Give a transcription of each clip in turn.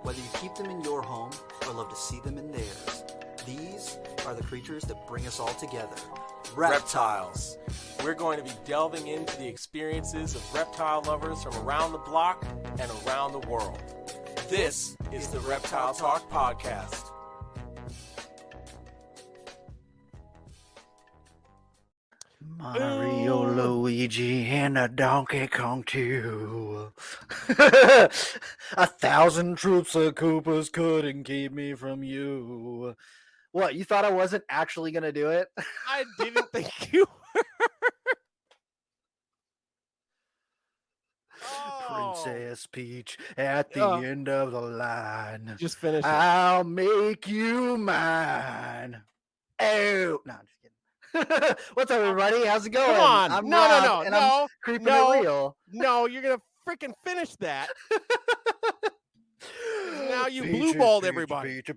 Whether you keep them in your home or love to see them in theirs, these are the creatures that bring us all together. Reptiles. We're going to be delving into the experiences of reptile lovers from around the block and around the world. This is the Reptile Talk Podcast. Mario, Luigi, and a Donkey Kong too. 1,000 troops of Koopas couldn't keep me from you. What, you thought I wasn't actually going to do it? I didn't think you were. Princess Peach at the end of the line. Just finish it. I'll make you mine. Oh, no, I'm just kidding. What's up, everybody? How's it going? Come on. I'm No, Rob, no, and no, I'm creeping it real. No, you're going to freaking finish that. Now you blue-balled everybody. Peach,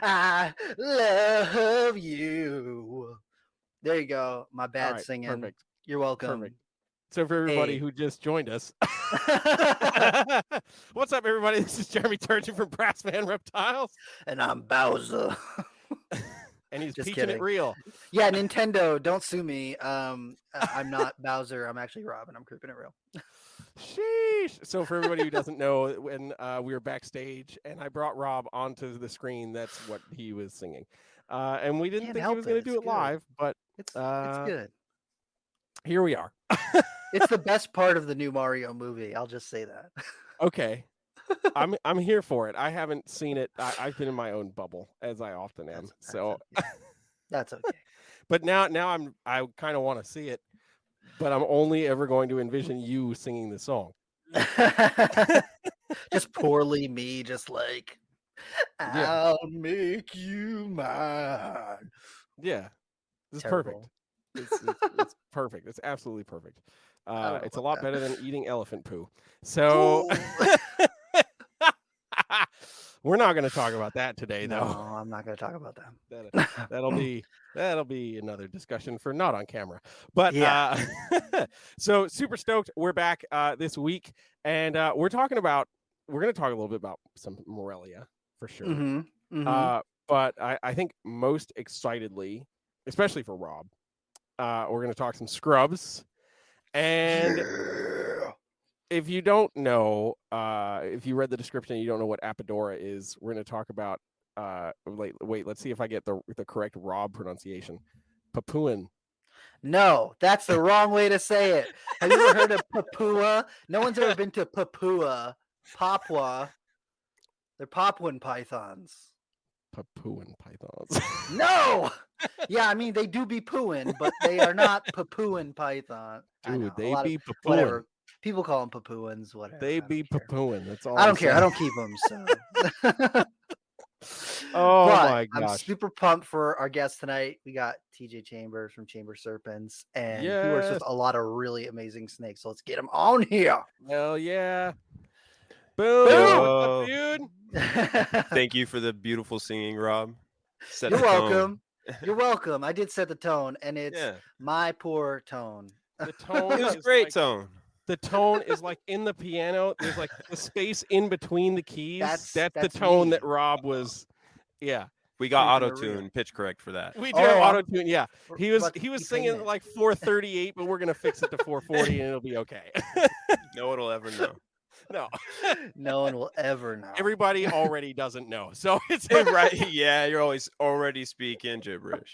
I love you. There you go. My bad singing. Perfect. You're welcome. Perfect. So for everybody who just joined us, what's up, everybody? This is Jeremy Turgeon from Brassman Reptiles. And I'm Bowser. And he's Just peaching kidding. it real. Yeah, Nintendo, don't sue me. I'm not Bowser. I'm actually Rob, and I'm creeping it real. Sheesh. So for everybody who doesn't know, when we were backstage and I brought Rob onto the screen, that's what he was singing. And we didn't think he was going to do it live, but it's good. Here we are. It's the best part of the new Mario movie. I'll just say that. Okay. I'm here for it. I haven't seen it. I've been in my own bubble, as I often am. That's okay. But now I kind of want to see it, but I'm only ever going to envision you singing the song. Just poorly me, just like, I'll make you mine. Yeah. This is Terrible. perfect. It's perfect. It's absolutely perfect. It's a lot better than eating elephant poo. So we're not going to talk about that today, though. No, I'm not going to talk about that. That'll be another discussion for not on camera. But so super stoked. We're back this week, and we're going to talk a little bit about some Morelia for sure. Mm-hmm. Mm-hmm. But I think most excitedly, especially for Rob, we're going to talk some scrubs. And if you don't know, if you read the description and you don't know what Apadora is, we're going to talk about, wait, let's see if I get the correct Rob pronunciation. Papuan. No, that's the wrong way to say it. Have you ever heard of Papua? No one's ever been to Papua. Papua. They're Papuan pythons. Papuan pythons. No! Yeah, I mean, they do be pooing, but they are not Papuan python. Dude, they be Papuan. Whatever. People call them Papuans, whatever. They be Papuan. That's all. I don't care. I don't keep them, so. Oh, but my gosh. I'm super pumped for our guest tonight. We got TJay Chambers from Serpents, and he works with a lot of really amazing snakes. So let's get him on here. Hell yeah. Boom. Dude. Thank you for the beautiful singing, Rob. You're welcome. You're welcome. I did set the tone, and it's my poor tone. The tone is great. Tone. The tone is like in the piano. There's like the space in between the keys. That's the tone that Rob was. Yeah. We got auto-tune, pitch correct for that. We do have auto-tune. Yeah. He was singing like 438, but we're going to fix it to 440 and it'll be okay. No one will ever know. No. No one will ever know. Everybody already doesn't know. So it's right. Yeah, you're always already speaking gibberish.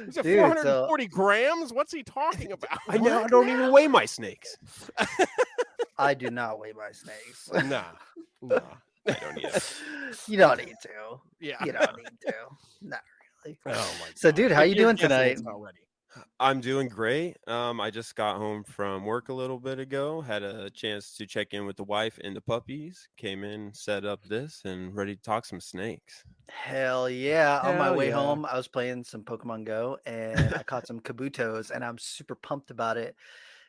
Is it 440 grams? What's he talking about? I don't even weigh my snakes. I do not weigh my snakes. Nah. I don't need it. You don't need to. Yeah. You don't need to. Not really. Oh my God. So, dude, how you doing tonight? I'm doing great. I just got home from work a little bit ago. Had a chance to check in with the wife and the puppies. Came in, set up this, and ready to talk some snakes. Hell yeah. On my way home, I was playing some Pokemon Go, and I caught some Kabutos, and I'm super pumped about it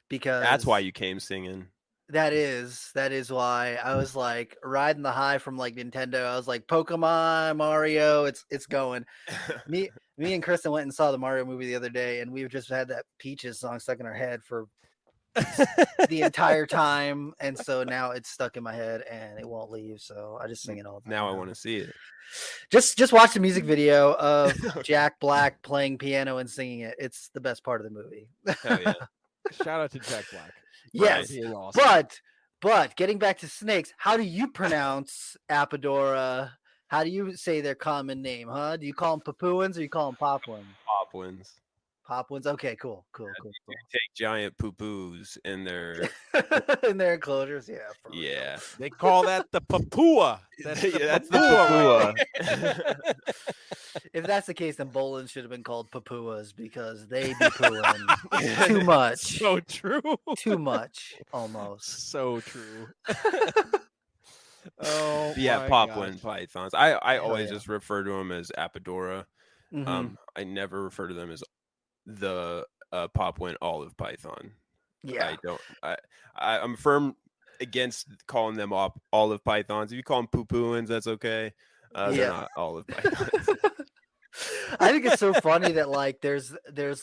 because... That's why you came singing. That is why. I was like riding the high from like Nintendo. I was like, Pokemon, Mario, it's going. Me and Kristen went and saw the Mario movie the other day, and we've just had that Peaches song stuck in our head for the entire time, and so now it's stuck in my head and it won't leave. So I just sing it all the time. Now I want to see it. Just watch the music video of Jack Black playing piano and singing it. It's the best part of the movie. Hell yeah. Shout out to Jack Black. Yes, Being awesome. but getting back to snakes, how do you pronounce Apadora? How do you say their common name, huh? Do you call them Papuans or you call them Papuans? Papuans. Papuans. Okay, cool. They take giant poo-poos in their In their enclosures, yeah. for real. yeah. They call that the Papua. That's the That's the Papua. If that's the case, then Bolins should have been called Papuas because they be pooing too much. So true. Too much, almost. So true. Oh, Yeah, my Papuan gosh. pythons. I Hell always yeah. just refer to them as Apadora. Mhm. I never refer to them as the Papuan olive python. Yeah. I'm firm against calling them olive pythons. If you call them poo-pooins, that's okay. Yeah. They're not olive pythons. I think it's so funny that like there's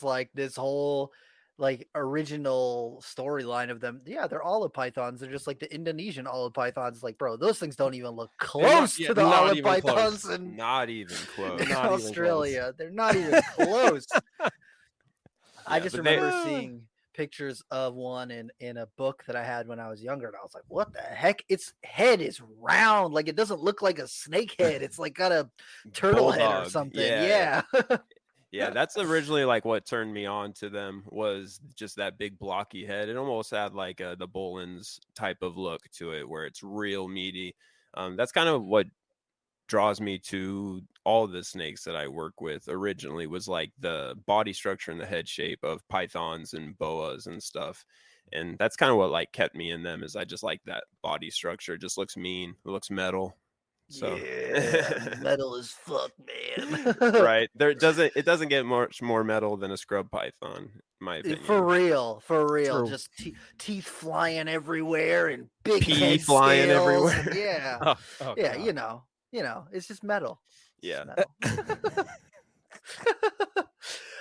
like this whole like original storyline of them. Yeah, they're olive pythons. They're just like the Indonesian olive pythons. Like, bro, those things don't even look close yeah, to the not olive even close. pythons in Not even close. in Not even Australia. They're not even close. I Yeah, just but they- remember seeing pictures of one in a book that I had when I was younger, and I was like, "What the heck? Its head is round. Like it doesn't look like a snake head. It's like got a turtle head or Bulldog. something." Yeah. Yeah. Yeah, that's originally like what turned me on to them was just that big blocky head. It almost had like the Bolins type of look to it, where it's real meaty. That's kind of what draws me to all the snakes that I work with originally was like the body structure and the head shape of pythons and boas and stuff. And that's kind of what like kept me in them is I just like that body structure. It just looks mean. It looks metal. So Yeah, metal as fuck, man. right. It doesn't get much more metal than a scrub python, in my opinion. For real. True. Just teeth flying everywhere and big Pee head flying scales, everywhere. and yeah, Oh, yeah. God. You know, it's just metal. It's just Yeah. metal.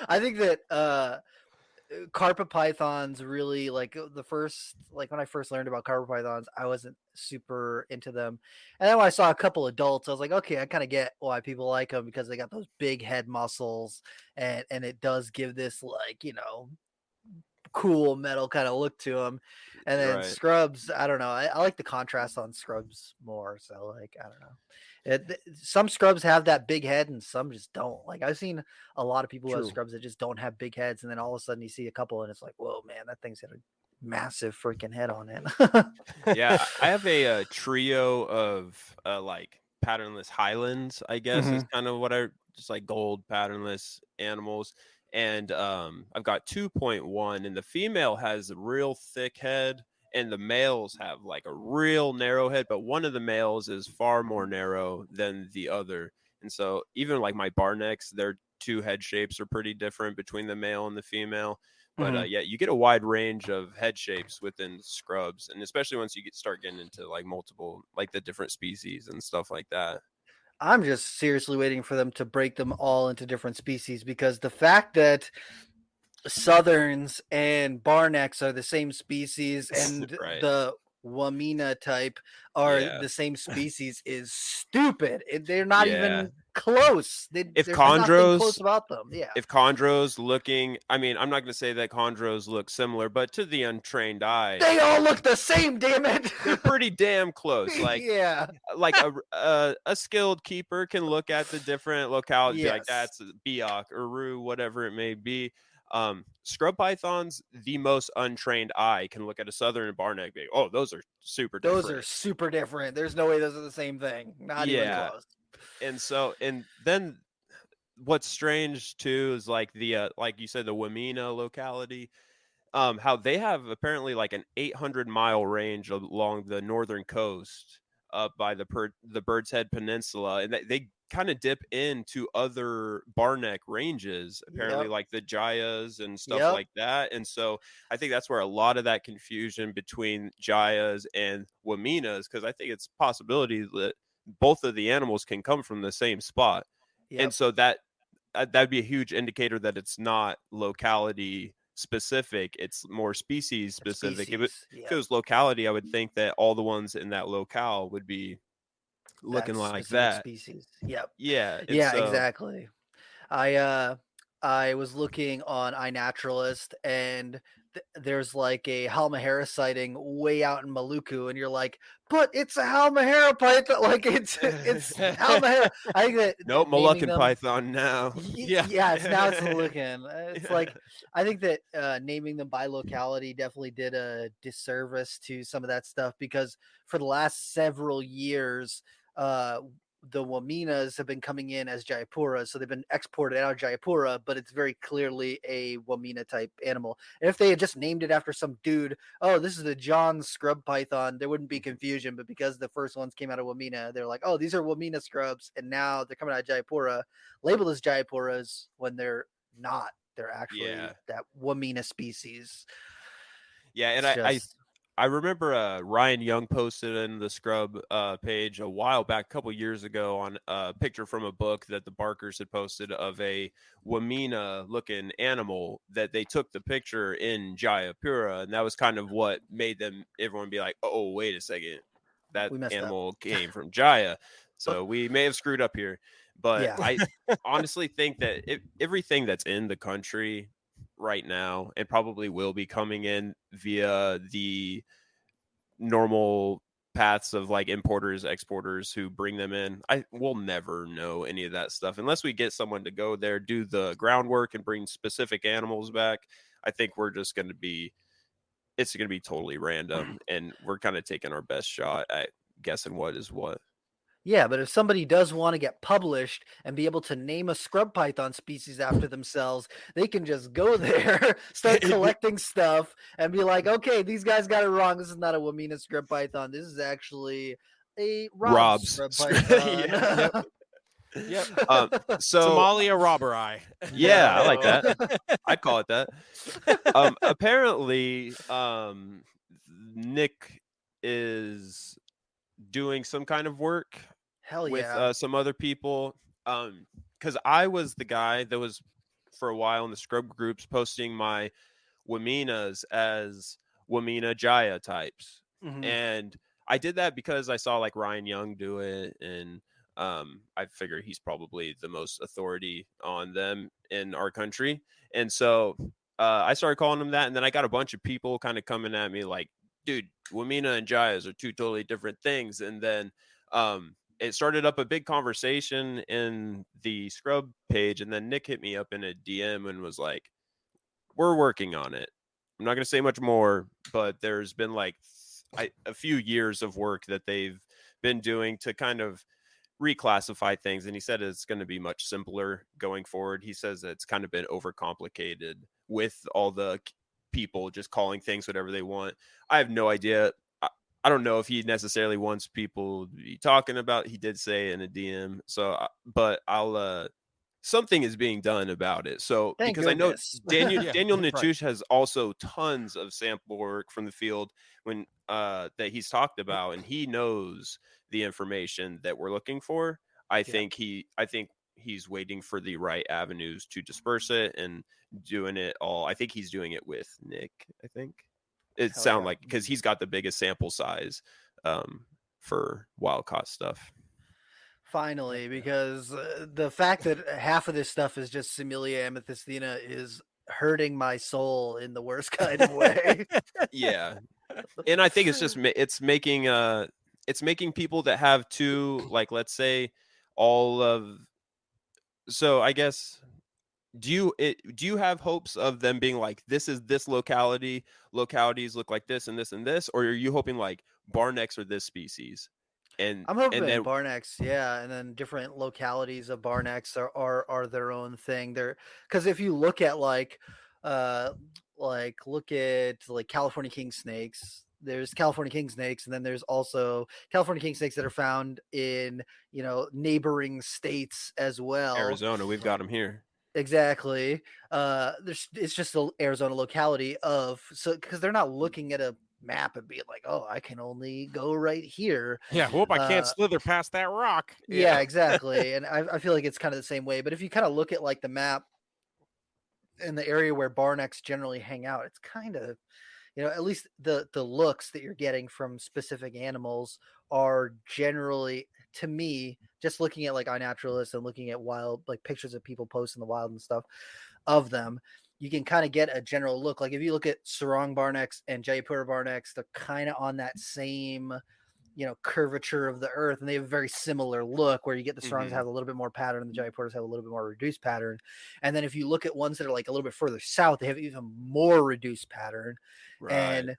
I think that carpet pythons really like the first like when I first learned about carpet pythons, I wasn't super into them, and then when I saw a couple adults, I was like, okay, I kind of get why people like them because they got those big head muscles, and it does give this like cool metal kind of look to them. And then Right. scrubs, I don't know, I like the contrast on scrubs more, so like I don't know. Some scrubs have that big head and some just don't. Like I've seen a lot of people who have True. scrubs that just don't have big heads, and then all of a sudden you see a couple and it's like, whoa, man, that thing's got a massive freaking head on it. Yeah, I have a trio of like patternless highlands, I guess is kind of what I just like gold patternless animals. And I've got 2.1 and the female has a real thick head and the males have like a real narrow head, but one of the males is far more narrow than the other. And so even like my bar necks, their two head shapes are pretty different between the male and the female. But yeah, you get a wide range of head shapes within scrubs, and especially once you start getting into like multiple, like the different species and stuff like that. I'm just seriously waiting for them to break them all into different species, because the fact that Southerns and Barnecks are the same species and Right. the Wamina type are Yeah. the same species is stupid. They're not Yeah. even close. If There's nothing chondros- close about them. Yeah. If chondros looking, I mean, I'm not going to say that chondros look similar, but to the untrained eye, They all look the same, damn it. they're pretty damn close. Like, yeah. like a skilled keeper can look at the different locales, be like, Yes. that's a Biak or Roo, whatever it may be. Scrub pythons, the most untrained eye can look at a southern and barneck, be, oh, those are super different. Those are super different. There's no way those are the same thing. Not even Yeah. close. And then what's strange too is like the like you said, the Wamina locality, how they have apparently like an 800-mile range along the northern coast up by the Bird's Head Peninsula, and they kind of dip into other barneck ranges, apparently, Yep. like the Jayas and stuff Yep. like that. And so I think that's where a lot of that confusion between Jayas and Waminas, because I think it's a possibility that both of the animals can come from the same spot. Yep. And so that'd be a huge indicator that it's not locality specific. It's more species specific. If Species. it was locality, I would think that all the ones in that locale would be looking That like specific that. species. Yep. Yeah, and Yeah, so exactly. I was looking on iNaturalist, and there's like a Halmahera sighting way out in Maluku, and you're like, but it's a Halmahera python, like it's Halmahera. I think nope, that naming Moluccan them, python now. yeah, it's now it's looking. It's like I think that naming them by locality definitely did a disservice to some of that stuff, because for the last several years, uh, the Waminas have been coming in as Jayapuras, so they've been exported out of Jayapura, but it's very clearly a Wamina type animal. And if they had just named it after some dude, oh, this is the John scrub python, there wouldn't be confusion. But because the first ones came out of Wamina, they're like, oh, these are Wamina scrubs, and now they're coming out of Jayapura, labeled as Jayapuras when they're not. They're actually that Wamina species. Yeah, and I remember Ryan Young posted in the Scrub page a while back, a couple years ago, on a picture from a book that the Barkers had posted of a Wamina looking animal that they took the picture in Jayapura, and that was kind of what made everyone be like, oh, wait a second, that animal came from Jaya, so we may have screwed up here. But I honestly think that everything that's in the country right now and probably will be coming in via the normal paths of like importers, exporters who bring them in. I will never know any of that stuff unless we get someone to go there, do the groundwork, and bring specific animals back. I think it's going to be totally random, and we're kind of taking our best shot at guessing what is what. Yeah, but if somebody does want to get published and be able to name a scrub python species after themselves, they can just go there, start collecting stuff, and be like, okay, these guys got it wrong. This is not a Wamina scrub python. This is actually a Rob's scrub python. Yep. So Somalia robberi. Yeah, I like that. I'd call it that. Apparently, Nick is doing some kind of work with some other people. Because I was the guy that was for a while in the scrub groups posting my Waminas as Wamina Jaya types. Mm-hmm. And I did that because I saw like Ryan Young do it, and I figure he's probably the most authority on them in our country. And so I started calling him that, and then I got a bunch of people kind of coming at me like, dude, Wamina and Jayas are two totally different things. And then it started up a big conversation in the Scrub page, and then Nick hit me up in a DM and was like, we're working on it. I'm not going to say much more, but there's been like a few years of work that they've been doing to kind of reclassify things, and he said it's going to be much simpler going forward. He says it's kind of been overcomplicated with all the people just calling things whatever they want. I have no idea. I don't know if he necessarily wants people to be talking about. He did say in a DM. So, but I'll. Something is being done about it. So because goodness. I know Daniel Natush has also tons of sample work from the field when that he's talked about, and he knows the information that we're looking for. I think he's waiting for the right avenues to disperse it and doing it all. I think he's doing it with Nick. I think it sounds like, because he's got the biggest sample size for wild caught stuff. Finally, because the fact that half of this stuff is just Similia amethystina is hurting my soul in the worst kind of way. Yeah, and I think it's making people that have two, like, let's say all of. So I guess, do you have hopes of them being like, this is this localities look like this and this and this, or are you hoping like Barnecks are this species? And I'm hoping then Barnecks, and then different localities of Barnecks are their own thing. They're, because if you look at look at California king snakes, there's California king snakes, and then there's also California king snakes that are found in neighboring states as well. Arizona, we've got them here. Exactly. It's just the Arizona locality because they're not looking at a map and being like, oh, I can only go right here. Yeah, I can't slither past that rock. Yeah, exactly. And I feel like it's kind of the same way. But if you kind of look at like the map in the area where barnecks generally hang out, it's kind of, at least the looks that you're getting from specific animals are generally, to me, just looking at like iNaturalist and looking at wild like pictures of people post in the wild and stuff of them, you can kind of get a general look. Like if you look at sarong barnecks and Jaipur barnecks, they're kind of on that same curvature of the earth, and they have a very similar look where you get the sarongs have a little bit more pattern and the Jaipurs have a little bit more reduced pattern. And then if you look at ones that are like a little bit further south, they have even more reduced pattern. Right. And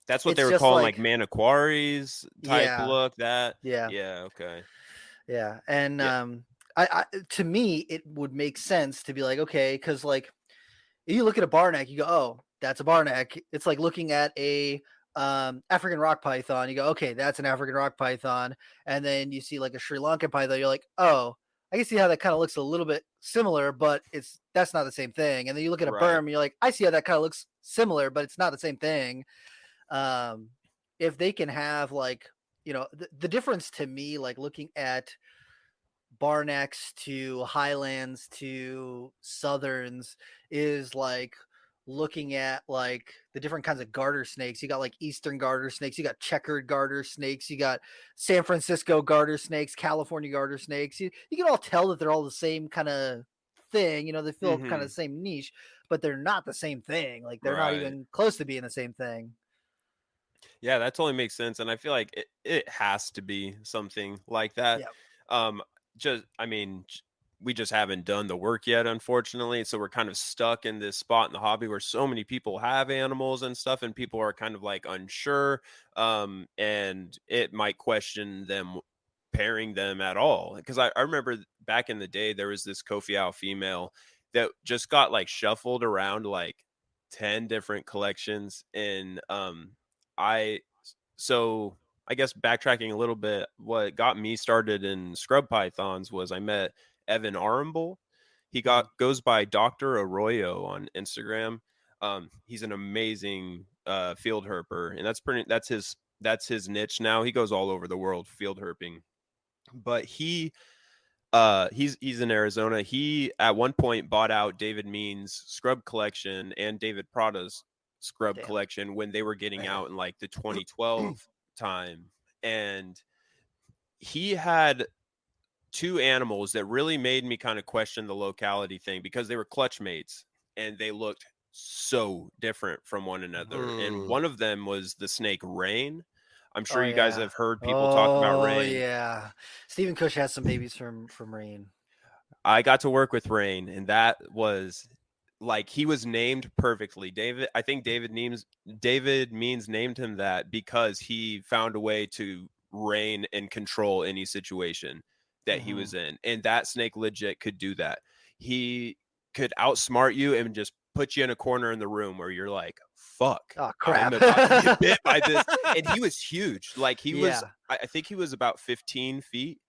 that's what it's they were just calling like Maniquaries type yeah, look. That yeah, okay. yeah. And Yeah. I to me it would make sense to be like, okay, because like if you look at a barneck, you go, oh, that's a barneck. It's like looking at a African rock python. You go, okay, that's an African rock python. And then you see like a Sri Lankan python. You're like, oh, I can see how that kind of looks a little bit similar, but that's not the same thing. And then you look at a Right. berm, and you're like, I see how that kind of looks similar, but it's not the same thing. Um, if they can have like, the difference to me, like looking at barnecks to highlands to southerns, is like looking at like the different kinds of garter snakes. You got like eastern garter snakes, you got checkered garter snakes, you got San Francisco garter snakes, California garter snakes. You can all tell that they're all the same kind of thing. They fill kind of the same niche, but they're not the same thing. Like they're not Right. even close to being the same thing. Yeah, that totally makes sense, and I feel like it has to be something like that. Yeah. We just haven't done the work yet, unfortunately. So we're kind of stuck in this spot in the hobby where so many people have animals and stuff, and people are kind of like unsure, and it might question them pairing them at all. Because I remember back in the day, there was this Kofiau female that just got like shuffled around like 10 different collections, and I so I guess backtracking a little bit, what got me started in scrub pythons was I met Evan Arumble. He goes by Dr. Arroyo on Instagram. He's an amazing field herper, and that's his niche now. He goes all over the world field herping. But he's in Arizona. He at one point bought out David Mean's scrub collection and David Prada's scrub collection when they were getting out in like the 2012 time. And he had two animals that really made me kind of question the locality thing, because they were clutch mates and they looked so different from one another. And one of them was the snake Rain. I'm sure you guys have heard people talk about Rain. Yeah. Stephen Cush has some babies from Rain. I got to work with Rain, and that was like, he was named perfectly. I think David Means named him that because he found a way to reign and control any situation that he was in. And that snake legit could do that. He could outsmart you and just put you in a corner in the room where you're like, fuck, oh crap, I'm about to get bit by this. And he was huge. Like he was, I think he was about 15 feet.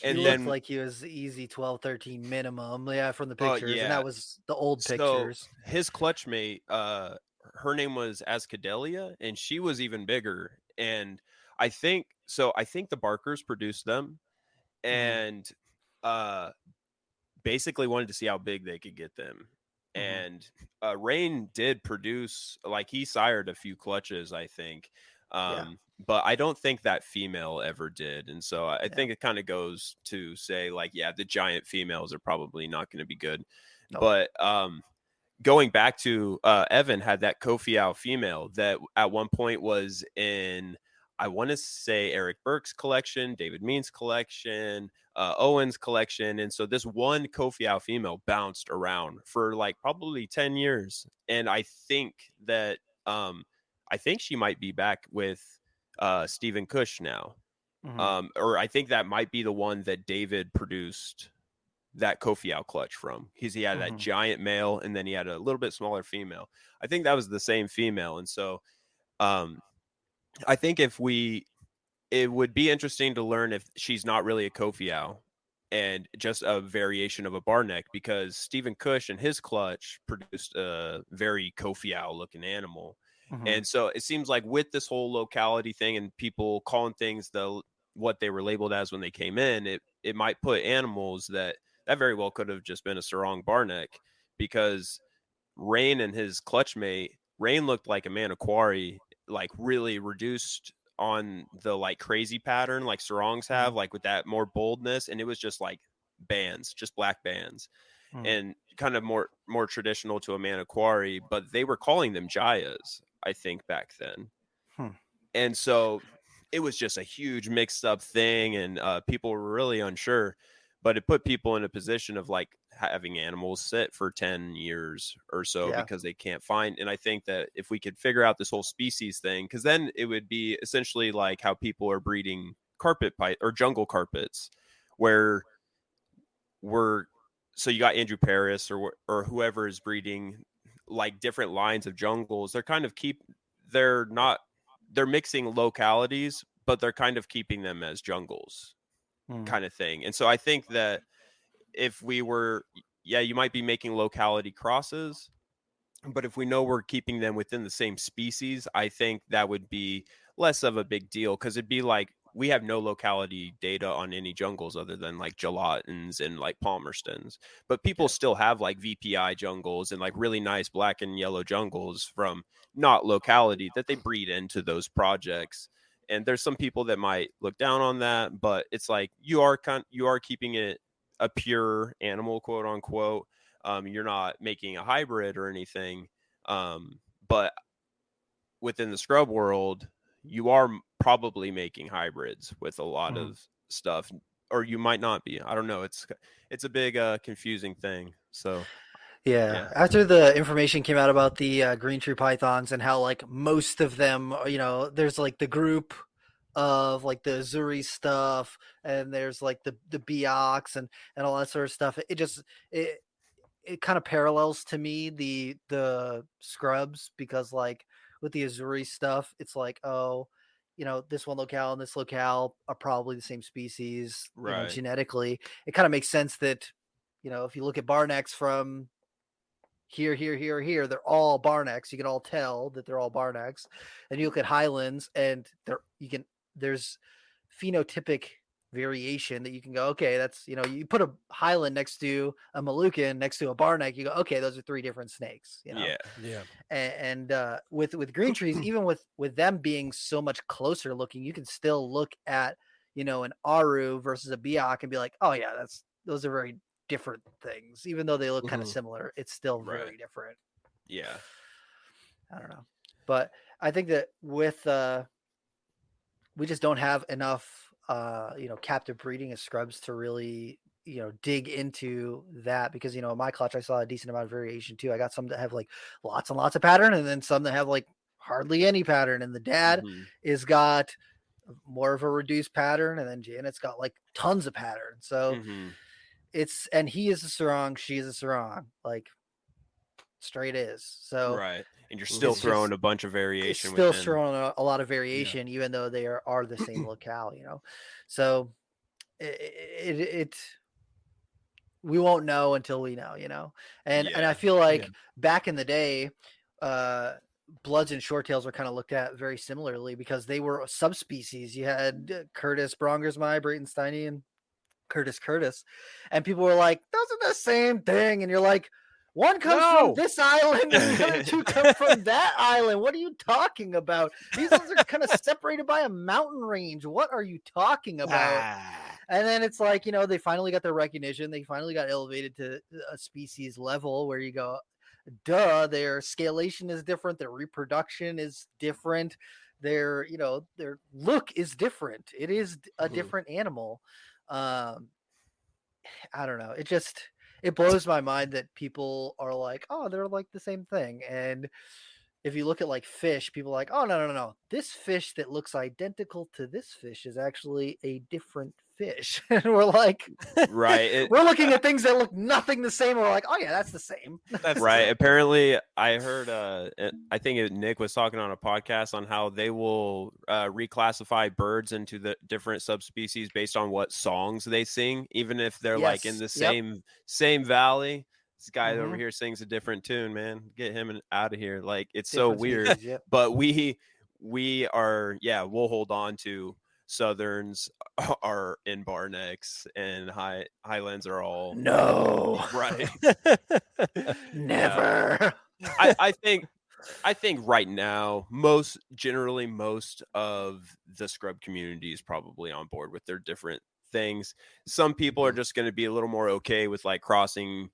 And he then looked like he was easy 12, 13 minimum. Yeah, from the pictures. yeah. And that was the old pictures. So his clutch mate, her name was Ascadelia, and she was even bigger. And I think the Barkers produced them, and basically wanted to see how big they could get them. And Rain did produce, like, he sired a few clutches, I think. But I don't think that female ever did. And so I think it kind of goes to say, like, yeah, the giant females are probably not going to be good. Nope. But going back to Evan had that Kofiau female that at one point was in, I want to say, Eric Burke's collection, David Mean's collection, Owen's collection. And so this one Kofiau female bounced around for like probably 10 years. And I think that I think she might be back with Stephen Cush now. Or I think that might be the one that David produced that Kofiau clutch from, because he had that giant male and then he had a little bit smaller female. I think that was the same female. And so I think it would be interesting to learn if she's not really a Kofiau and just a variation of a barneck, because Stephen Cush and his clutch produced a very Kofiau looking animal. And so it seems like with this whole locality thing and people calling things what they were labeled as when they came in, it might put animals that very well could have just been a sarong barneck, because Rain and his clutch mate, Rain looked like a man quarry, like really reduced on the like crazy pattern like sarongs have, like with that more boldness, and it was just like bands, just black bands, and kind of more traditional to a man quarry, but they were calling them jayas, I think, back then. And so it was just a huge mixed up thing, and people were really unsure, but it put people in a position of like having animals sit for 10 years or so because they can't find. And I think that if we could figure out this whole species thing, because then it would be essentially like how people are breeding carpet pipe or jungle carpets, where so you got Andrew Paris or whoever is breeding like different lines of jungles. They're mixing localities, but they're kind of keeping them as jungles kind of thing. And so I think that if we were, you might be making locality crosses, but if we know we're keeping them within the same species, I think that would be less of a big deal, because it'd be like we have no locality data on any jungles other than like gelatins and like Palmerstons, but people still have like VPI jungles and like really nice black and yellow jungles from not locality that they breed into those projects. And there's some people that might look down on that, but it's like you are keeping it a pure animal, quote unquote. You're not making a hybrid or anything, but within the scrub world, you are probably making hybrids with a lot of stuff, or you might not be. I don't know. It's a big confusing thing. So yeah. After the information came out about the green tree pythons and how like most of them, there's like the group of like the Azuri stuff, and there's like the Biox and all that sort of stuff. It kind of parallels to me the scrubs, because like with the Azuri stuff, it's like, this one locale and this locale are probably the same species, right. genetically. It kind of makes sense that, if you look at barnecks from here, they're all barnecks. You can all tell that they're all barnecks. And you look at highlands, and there's phenotypic variation that you can go, okay, that's, you put a highland next to a Moluccan next to a barneck, you go, okay, those are three different snakes. Yeah. And with green trees, even with them being so much closer looking, you can still look at, an Aru versus a Biak and be like, oh yeah, those are very different things. Even though they look kind of similar, it's still very different. Yeah. I don't know. But I think that with we just don't have enough captive breeding of scrubs to really, dig into that, because, in my clutch, I saw a decent amount of variation too. I got some that have like lots and lots of pattern, and then some that have like hardly any pattern. And the dad is got more of a reduced pattern, and then Janet's got like tons of pattern. So and he is a sarong, she is a sarong, like straight is. So right. And you're still throwing a bunch of variation. Still throwing a lot of variation, even though they are the same locale, So we won't know until we know, And I feel like back in the day, bloods and shorttails were kind of looked at very similarly, because they were subspecies. You had Curtis Brongersmai, Breitensteini, and Curtis, and people were like, those are the same thing. And you're like, one comes from this island and the other two come from that island. What are you talking about? These ones are kind of separated by a mountain range. What are you talking about? And then it's like, they finally got their recognition. They finally got elevated to a species level where you go, duh, their scalation is different. Their reproduction is different. Their look is different. It is a different animal. I don't know. It blows my mind that people are like, oh, they're like the same thing. And if you look at like fish, people are like, oh, no. This fish that looks identical to this fish is actually a different fish. And we're like, right. We're looking at things that look nothing the same. And we're like, oh yeah, that's the same. That's right. Apparently, I heard, I think Nick was talking on a podcast on how they will reclassify birds into the different subspecies based on what songs they sing, even if they're like in the same valley. This guy over here sings a different tune, man. Get him out of here. Like, it's different so weird. Species, but we are, we'll hold on to Southerns are in barnecks, and highlands are all no right. Never. I think right now, most of the scrub community is probably on board with their different things. Some people are just going to be a little more okay with like crossing,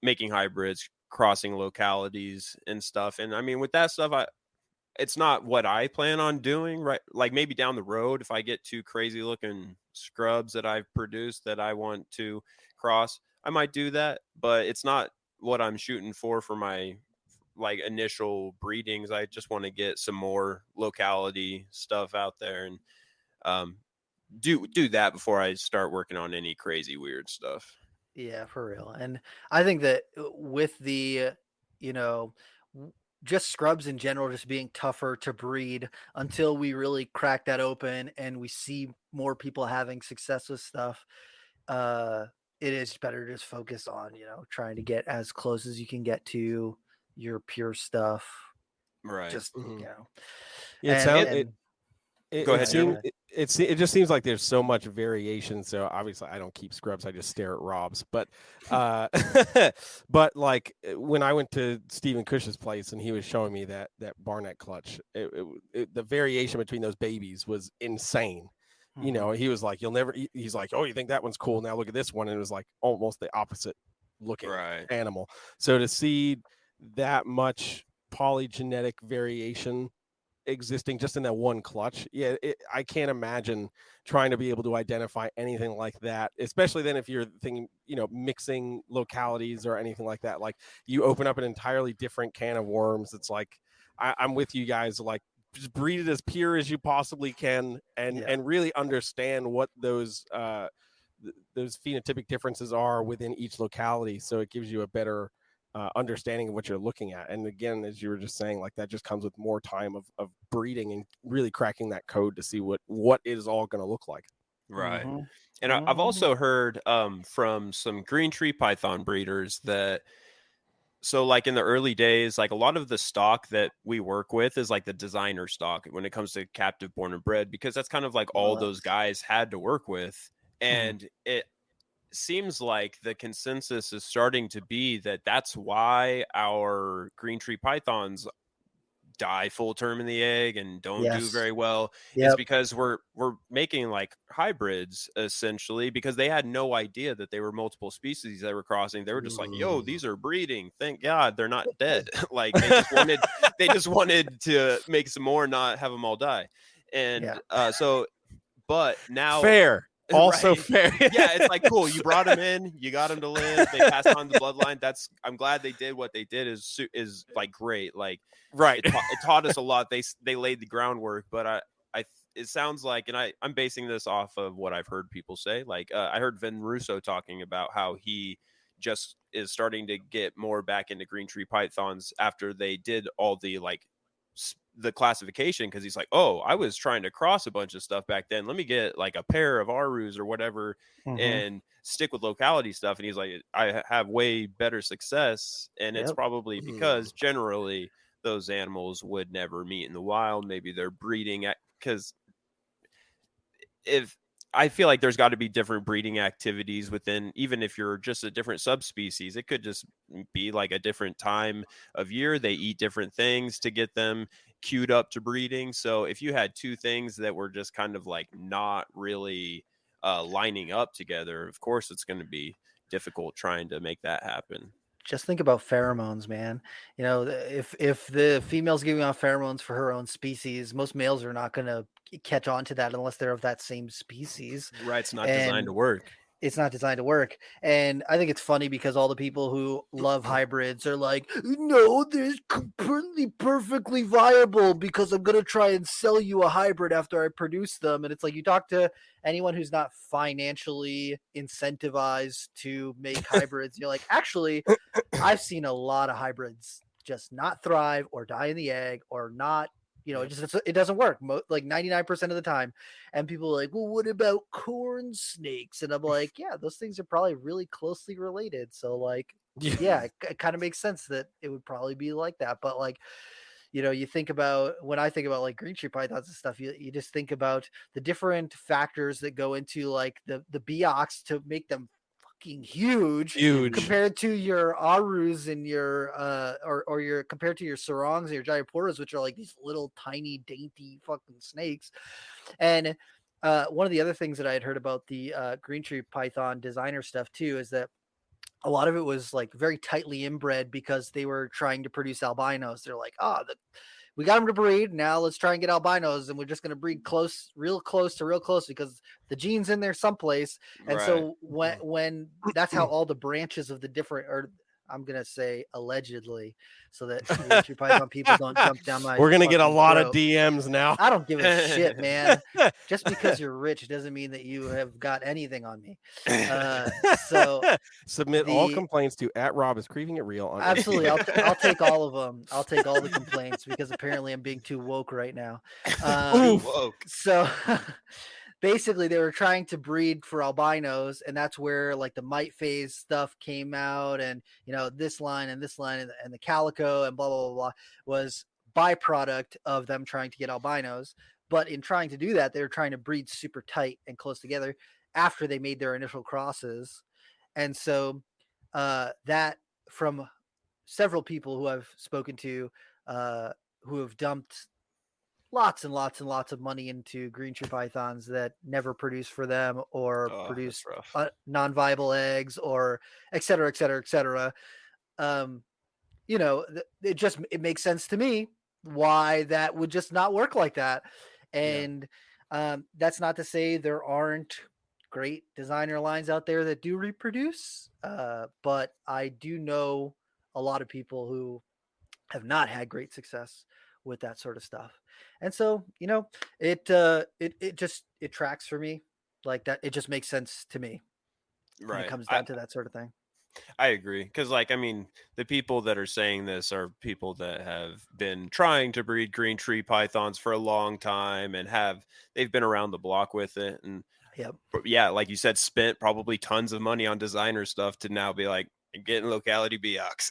making hybrids, crossing localities and stuff. And I mean, with that stuff, it's not what I plan on doing, right? Like maybe down the road, if I get two crazy looking scrubs that I've produced that I want to cross, I might do that, but it's not what I'm shooting for my like initial breedings. I just want to get some more locality stuff out there and um, do that before I start working on any crazy weird stuff. Yeah, for real. And I think that with the, you know, just scrubs in general just being tougher to breed until we really crack that open and we see more people having success with stuff, uh, it is better to just focus on, trying to get as close as you can get to your pure stuff. Right. Just, Mhm. Yeah, and, it Go it ahead, yeah, go seems Jeremy. ahead. it just seems like there's so much variation. So obviously, I don't keep scrubs. I just stare at Rob's. But, uh, but like when I went to Stephen Cush's place and he was showing me that Barnett clutch, the variation between those babies was insane. Mhm. He was like, he's like, oh, you think that one's cool? Now look at this one. And it was like almost the opposite looking Right. animal. So to see that much polygenetic variation existing just in that one clutch, I can't imagine trying to be able to identify anything like that, especially then if you're thinking mixing localities or anything like that. Like you open up an entirely different can of worms. It's like I'm with you guys, like just breed it as pure as you possibly can and Yeah. and really understand what those phenotypic differences are within each locality, so it gives you a better understanding of what you're looking at. And again, as you were just saying, like that just comes with more time of breeding and really cracking that code to see what it is all going to look like. Right. Mhm. And I've Mhm. also heard from some green tree python breeders that so like in the early days, like a lot of the stock that we work with is like the designer stock when it comes to captive born and bred, because that's kind of like all Well, those guys had to work with. mhm. And it seems like the consensus is starting to be that that's why our green tree pythons die full term in the egg and don't do Yes. very well is Yep. because we're making like hybrids essentially, because they had no idea that they were multiple species they were crossing. They were just like, yo, these are breeding, thank god they're not dead. Like they just wanted to make some more, not have them all die. Yeah. And so but now Fair, also right. fair. Yeah, it's like cool. You brought them in, you got them to live. They passed on the bloodline. I'm glad they did what they did. Is like great. Like Right. it taught us a lot. They laid the groundwork. But it sounds like, and I'm basing this off of what I've heard people say. Like I heard Vin Russo talking about how he just is starting to get more back into green tree pythons after they did all the like the classification, because he's like, oh, I was trying to cross a bunch of stuff back then. Let me get like a pair of Arus or whatever Mhm. and stick with locality stuff. And he's like, I have way better success. And it's Yep. probably because generally those animals would never meet in the wild. Maybe they're breeding at, because if I feel like there's got to be different breeding activities within, even if you're just a different subspecies. It could just be like a different time of year. They eat different things to get them queued up to breeding. So if you had two things that were just kind of like not really lining up together, of course it's going to be difficult trying to make that happen. Just think about pheromones, man. If the female's giving off pheromones for her own species, most males are not going to catch on to that unless they're of that same species. Right. It's not designed And to work. it's not designed to work. And I think it's funny because all the people who love hybrids are like, no, they're completely perfectly viable because I'm going to try and sell you a hybrid after I produce them. And it's like, you talk to anyone who's not financially incentivized to make hybrids, you're like, actually, I've seen a lot of hybrids just not thrive or die in the egg or not. Yep. It doesn't work like 99% of the time. And people are like, well, what about corn snakes? And I'm like, yeah, those things are probably really closely related. So like, yeah, it kind of makes sense that it would probably be like that. But like, you think about when I think about like green tree pythons and stuff, you just think about the different factors that go into like the biox to make them fucking huge compared to your Arus and your or your compared to your Sarongs and your Jayapuras, which are like these little tiny dainty fucking snakes. And one of the other things that I had heard about the green tree python designer stuff too is that a lot of it was like very tightly inbred because they were trying to produce albinos. They're like, we got them to breed. Now let's try and get albinos, and we're just going to breed real close because the gene's in there someplace. And so when that's how all the branches of the different, or I'm going to say allegedly, so that green tree python people don't jump down my. We're going to get a lot throat. of DMs now. I don't give a shit, man. Just because you're rich doesn't mean that you have got anything on me. So submit all complaints to @RobIsCreepingItReal on absolutely. I'll take all of them. I'll take all the complaints because apparently I'm being too woke right now. So basically they were trying to breed for albinos, and that's where like the mite phase stuff came out, and this line and the calico and blah blah blah, blah was byproduct of them trying to get albinos. But in trying to do that, they were trying to breed super tight and close together after they made their initial crosses. And so that, from several people who I've spoken to who have dumped lots and lots and lots of money into green tree pythons that never produce for them or produce non-viable eggs or et cetera, et cetera, et cetera. It makes sense to me why that would just not work like that. And that's not to say there aren't great designer lines out there that do reproduce. But I do know a lot of people who have not had great success with that sort of stuff. And so, it tracks for me like that. It just makes sense to me when it comes down to that sort of thing. I agree. Because, the people that are saying this are people that have been trying to breed green tree pythons for a long time and they've been around the block with it. And like you said, spent probably tons of money on designer stuff to now be like getting locality Beox.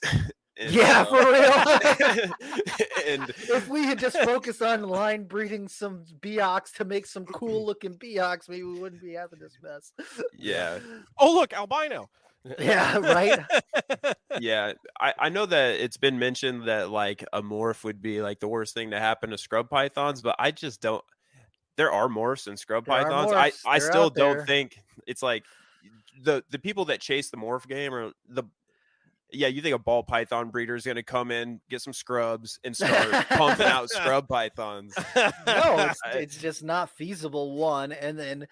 For real. And if we had just focused on line breeding some Beox to make some cool looking Beox, maybe we wouldn't be having this mess. Yeah. Oh, look, albino. Yeah, right. Yeah, I know that it's been mentioned that like a morph would be like the worst thing to happen to scrub pythons, but I just don't. There are morphs and scrub pythons. I still don't think it's like the people that chase the morph game or you think a ball python breeder is going to come in, get some scrubs, and start pumping out scrub pythons. No, it's just not feasible, one. And then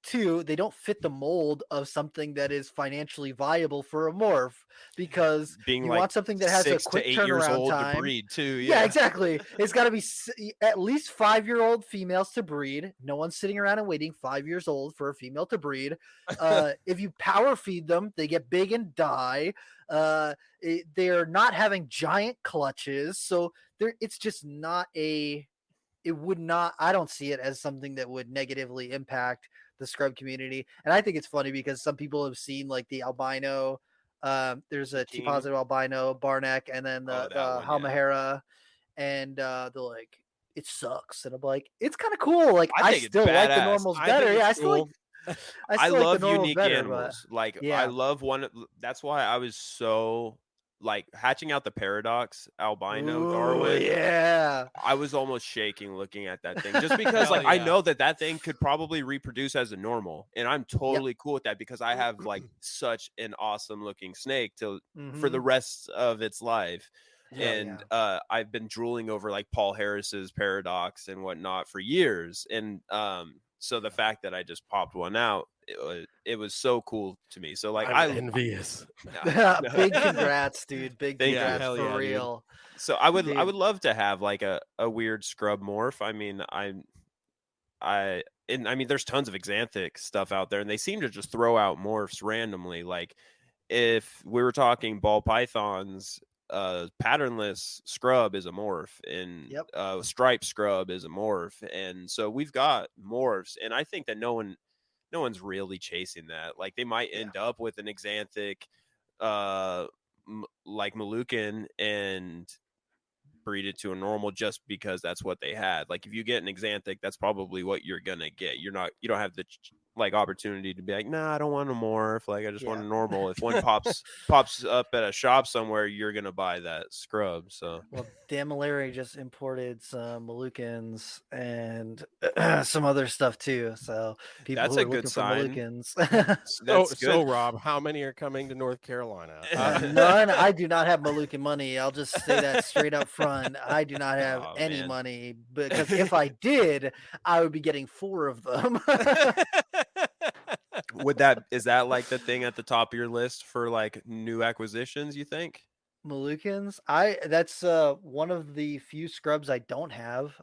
two, they don't fit the mold of something that is financially viable for a morph, because you want something that has a quick 6 to 8 years turnaround old time. To breed too. Yeah, exactly. It's got to be at least 5-year-old females to breed. No one's sitting around and waiting 5 years old for a female to breed. If you power feed them, they get big and die. They're not having giant clutches, so it's just not I don't see it as something that would negatively impact the scrub community. And I think it's funny because some people have seen like the albino, there's a T positive albino Barneck, and then the Halmahera, and they're like, it sucks. And I'm like, it's kind of cool. Like I still like the normals better. Yeah, I still like I love unique better, animals. I love one. That's why I was so hatching out the Paradox albino Darwin. Yeah, I was almost shaking looking at that thing, just because I know that thing could probably reproduce as a normal, and I'm totally cool with that because I have such an awesome looking snake for the rest of its life. I've been drooling over Paul Harris's Paradox and whatnot for years, and so the fact that I just popped one out, it was so cool to me. So I'm envious. Big congrats, dude. Big congrats for real. Dude. So I would love to have a weird scrub morph. I mean there's tons of Xanthic stuff out there, and they seem to just throw out morphs randomly. If we were talking ball pythons, patternless scrub is a morph, and striped scrub is a morph, and so we've got morphs, and I think that no one's really chasing that. They might end up with an Xanthic Malukan and breed it to a normal just because that's what they had. If you get an Xanthic, that's probably what you're gonna get. You don't have like opportunity to be like, nah, I don't want a morph. Like I just want Yeah. a normal. If one pops up at a shop somewhere, you're gonna buy that scrub. So Well, Dan Malari just imported some Moluccans and some other stuff too. So people that's who a are good looking for sign. Moluccans, That's good. Rob, how many are coming to North Carolina? none. I do not have Moluccan money. I'll just say that straight up front. I do not have Oh any man. money because if I did, I would be getting 4 of them. Is that like the thing at the top of your list for like new acquisitions, you think? Moluccans. That's one of the few scrubs I don't have.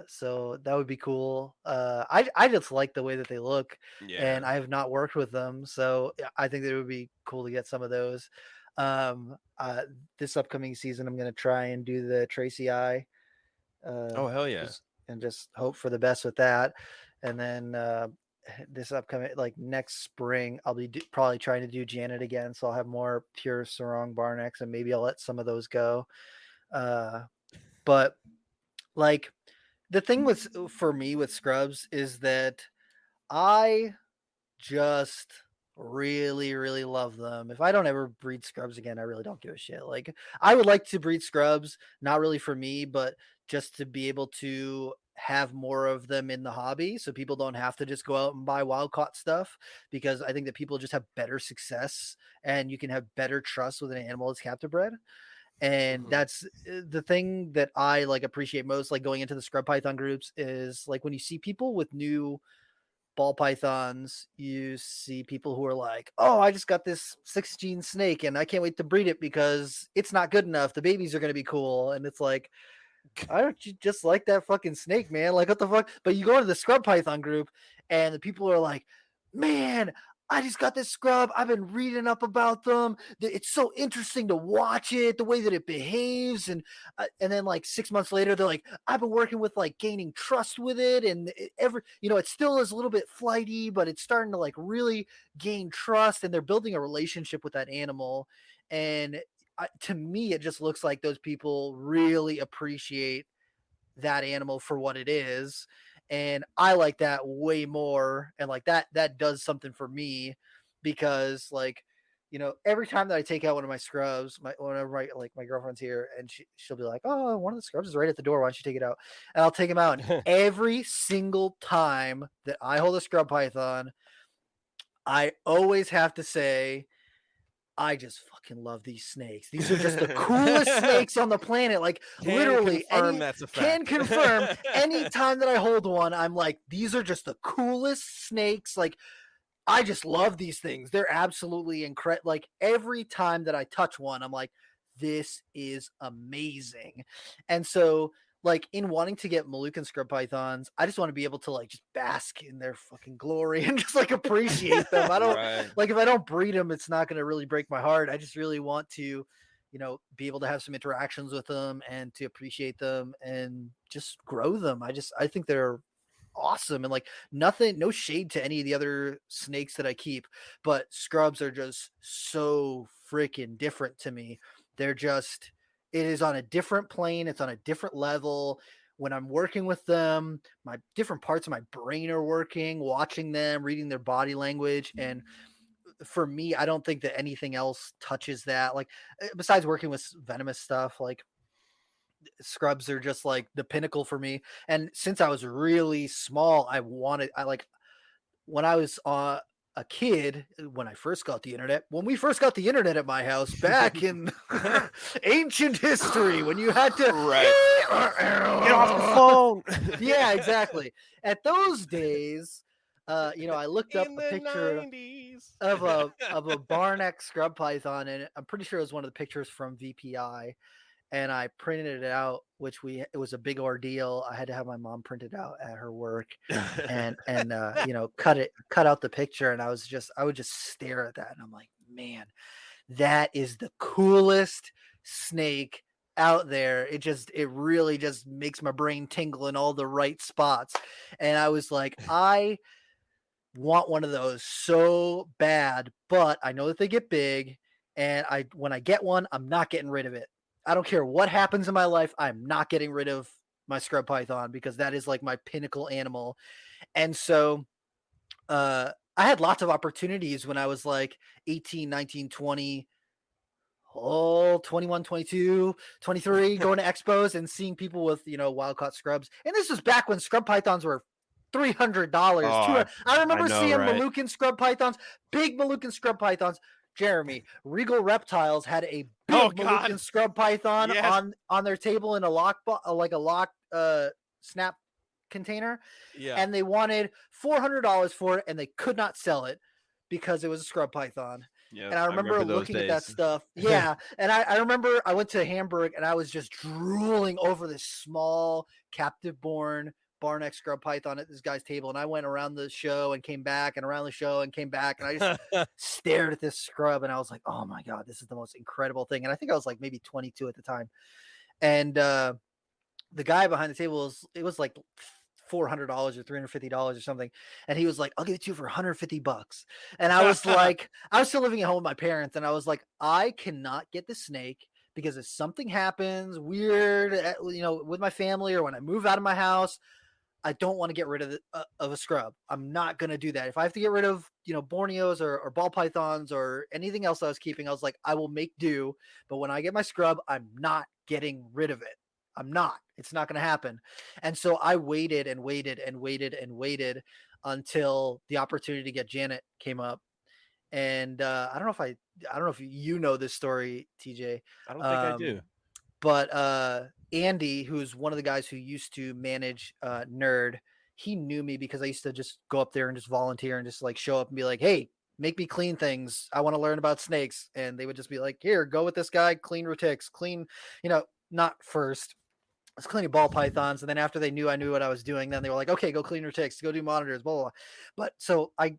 So that would be cool. I just like the way that they look, Yeah. and I have not worked with them, so I think that it would be cool to get some of those. Um, uh, this upcoming season, I'm gonna try and do the Tracy Eye, uh, Oh hell yeah. and just hope for the best with that. And then this upcoming like next spring, I'll be probably trying to do Janet again, so I'll have more pure Sarong Barnecks, and maybe I'll let some of those go. Uh, but like the thing with for me with scrubs is that I just really love them. If I don't ever breed scrubs again, I really don't give a shit. Like I would like to breed scrubs, not really for me, but just to be able to have more of them in the hobby so people don't have to just go out and buy wild caught stuff, because I think that people just have better success and you can have better trust with an animal that's captive bred. And Mhm. that's the thing that I like appreciate most, like going into the scrub python groups, is like when you see people with new ball pythons, you see people who are like, "Oh, I just got this 6 gene snake and I can't wait to breed it because it's not good enough. The babies are going to be cool." And it's like, "I don't you just like that fucking snake, man? Like what the fuck?" But you go into the scrub python group and the people are like, "Man, I just got this scrub. I've been reading up about them. It's so interesting to watch it, the way that it behaves." And then like 6 months later, they're like, "I've been working with like gaining trust with it, and it still is a little bit flighty, but it's starting to like really gain trust, and they're building a relationship with that animal." And to me, it just looks like those people really appreciate that animal for what it is, and I like that way more. And like that does something for me, because like every time that I take out one of my scrubs, whenever my girlfriend's here, and she'll be like, "Oh, one of the scrubs is right at the door. Why don't you take it out?" And I'll take him out. And every single time that I hold a scrub python, I always have to say, I just fucking love these snakes. These are just the coolest snakes on the planet. Like Can literally confirm any that's a can fact. confirm any time that I hold one, I'm like, these are just the coolest snakes. Like I just love these things. They're absolutely incredible. Like every time that I touch one, I'm like, this is amazing. And so, like in wanting to get Moluccan scrub pythons, I just want to be able to like just bask in their fucking glory and just like appreciate them. I don't Right. like if I don't breed them, it's not going to really break my heart. I just really want to, be able to have some interactions with them and to appreciate them and just grow them. I think they're awesome. And like nothing, no shade to any of the other snakes that I keep, but scrubs are just so freaking different to me. They're just, it is on a different plane, it's on a different level. When I'm working with them, my different parts of my brain are working, watching them, reading their body language. And for me, I don't think that anything else touches that. Like besides working with venomous stuff, like scrubs are just like the pinnacle for me. And since I was really small, I like when I was a kid, when I first got the internet, when we first got the internet at my house back in ancient history, when you had to Right. Get off the phone. yeah, exactly. At those days, I looked up In a the picture 90s. of a barneck scrub python, and I'm pretty sure it was one of the pictures from VPI, and I printed it out, which it was a big ordeal. I had to have my mom print it out at her work, and cut out the picture, and I would just stare at that, and I'm like, man, that is the coolest snake out there. It really just makes my brain tingle in all the right spots. And I was like, I want one of those so bad, but I know that they get big, and when I get one, I'm not getting rid of it. I don't care what happens in my life, I'm not getting rid of my scrub python, because that is like my pinnacle animal. And so I had lots of opportunities when I was like 18, 19, 20, 21, 22, 23, going to expos and seeing people with, wild caught scrubs. And this was back when scrub pythons were $300. Oh, I remember know, seeing right? Moluccan scrub pythons, big Moluccan scrub pythons. Jeremy, Regal Reptiles had a Oh, big God. Moluccan scrub python Yes. on their table in a like a locked snap container, Yeah. and they wanted $400 for it, and they could not sell it because it was a scrub python. Yeah, And I remember those looking at that days. stuff. Yeah. And I remember I went to Hamburg and I was just drooling over this small captive born Barneck scrub python at this guy's table. And I went around the show and came back and around the show and came back. And I just stared at this scrub and I was like, oh my God, this is the most incredible thing. And I think I was like maybe 22 at the time. And the guy behind the table was like $400 or $350 or something, and he was like, "I'll give it to you for $150." And I was like, I was still living at home with my parents, and I was like, I cannot get the snake because if something happens weird, with my family or when I move out of my house, I don't want to get rid of a scrub. I'm not going to do that. If I have to get rid of, Borneos or ball pythons or anything else I was keeping, I was like, I will make do. But when I get my scrub, I'm not getting rid of it. I'm not. It's not going to happen. And so I waited and waited and waited and waited until the opportunity to get Janet came up. And I don't know if you know this story, TJ. I don't think I do. But Andy, who's one of the guys who used to manage Nerd, he knew me because I used to just go up there and just volunteer and just like show up and be like, hey, make me clean things. I want to learn about snakes. And they would just be like, here, go with this guy, clean retics, clean, not first. I was cleaning ball pythons. And then after they knew I knew what I was doing, then they were like, okay, go clean retics, go do monitors, blah, blah, blah. But so I,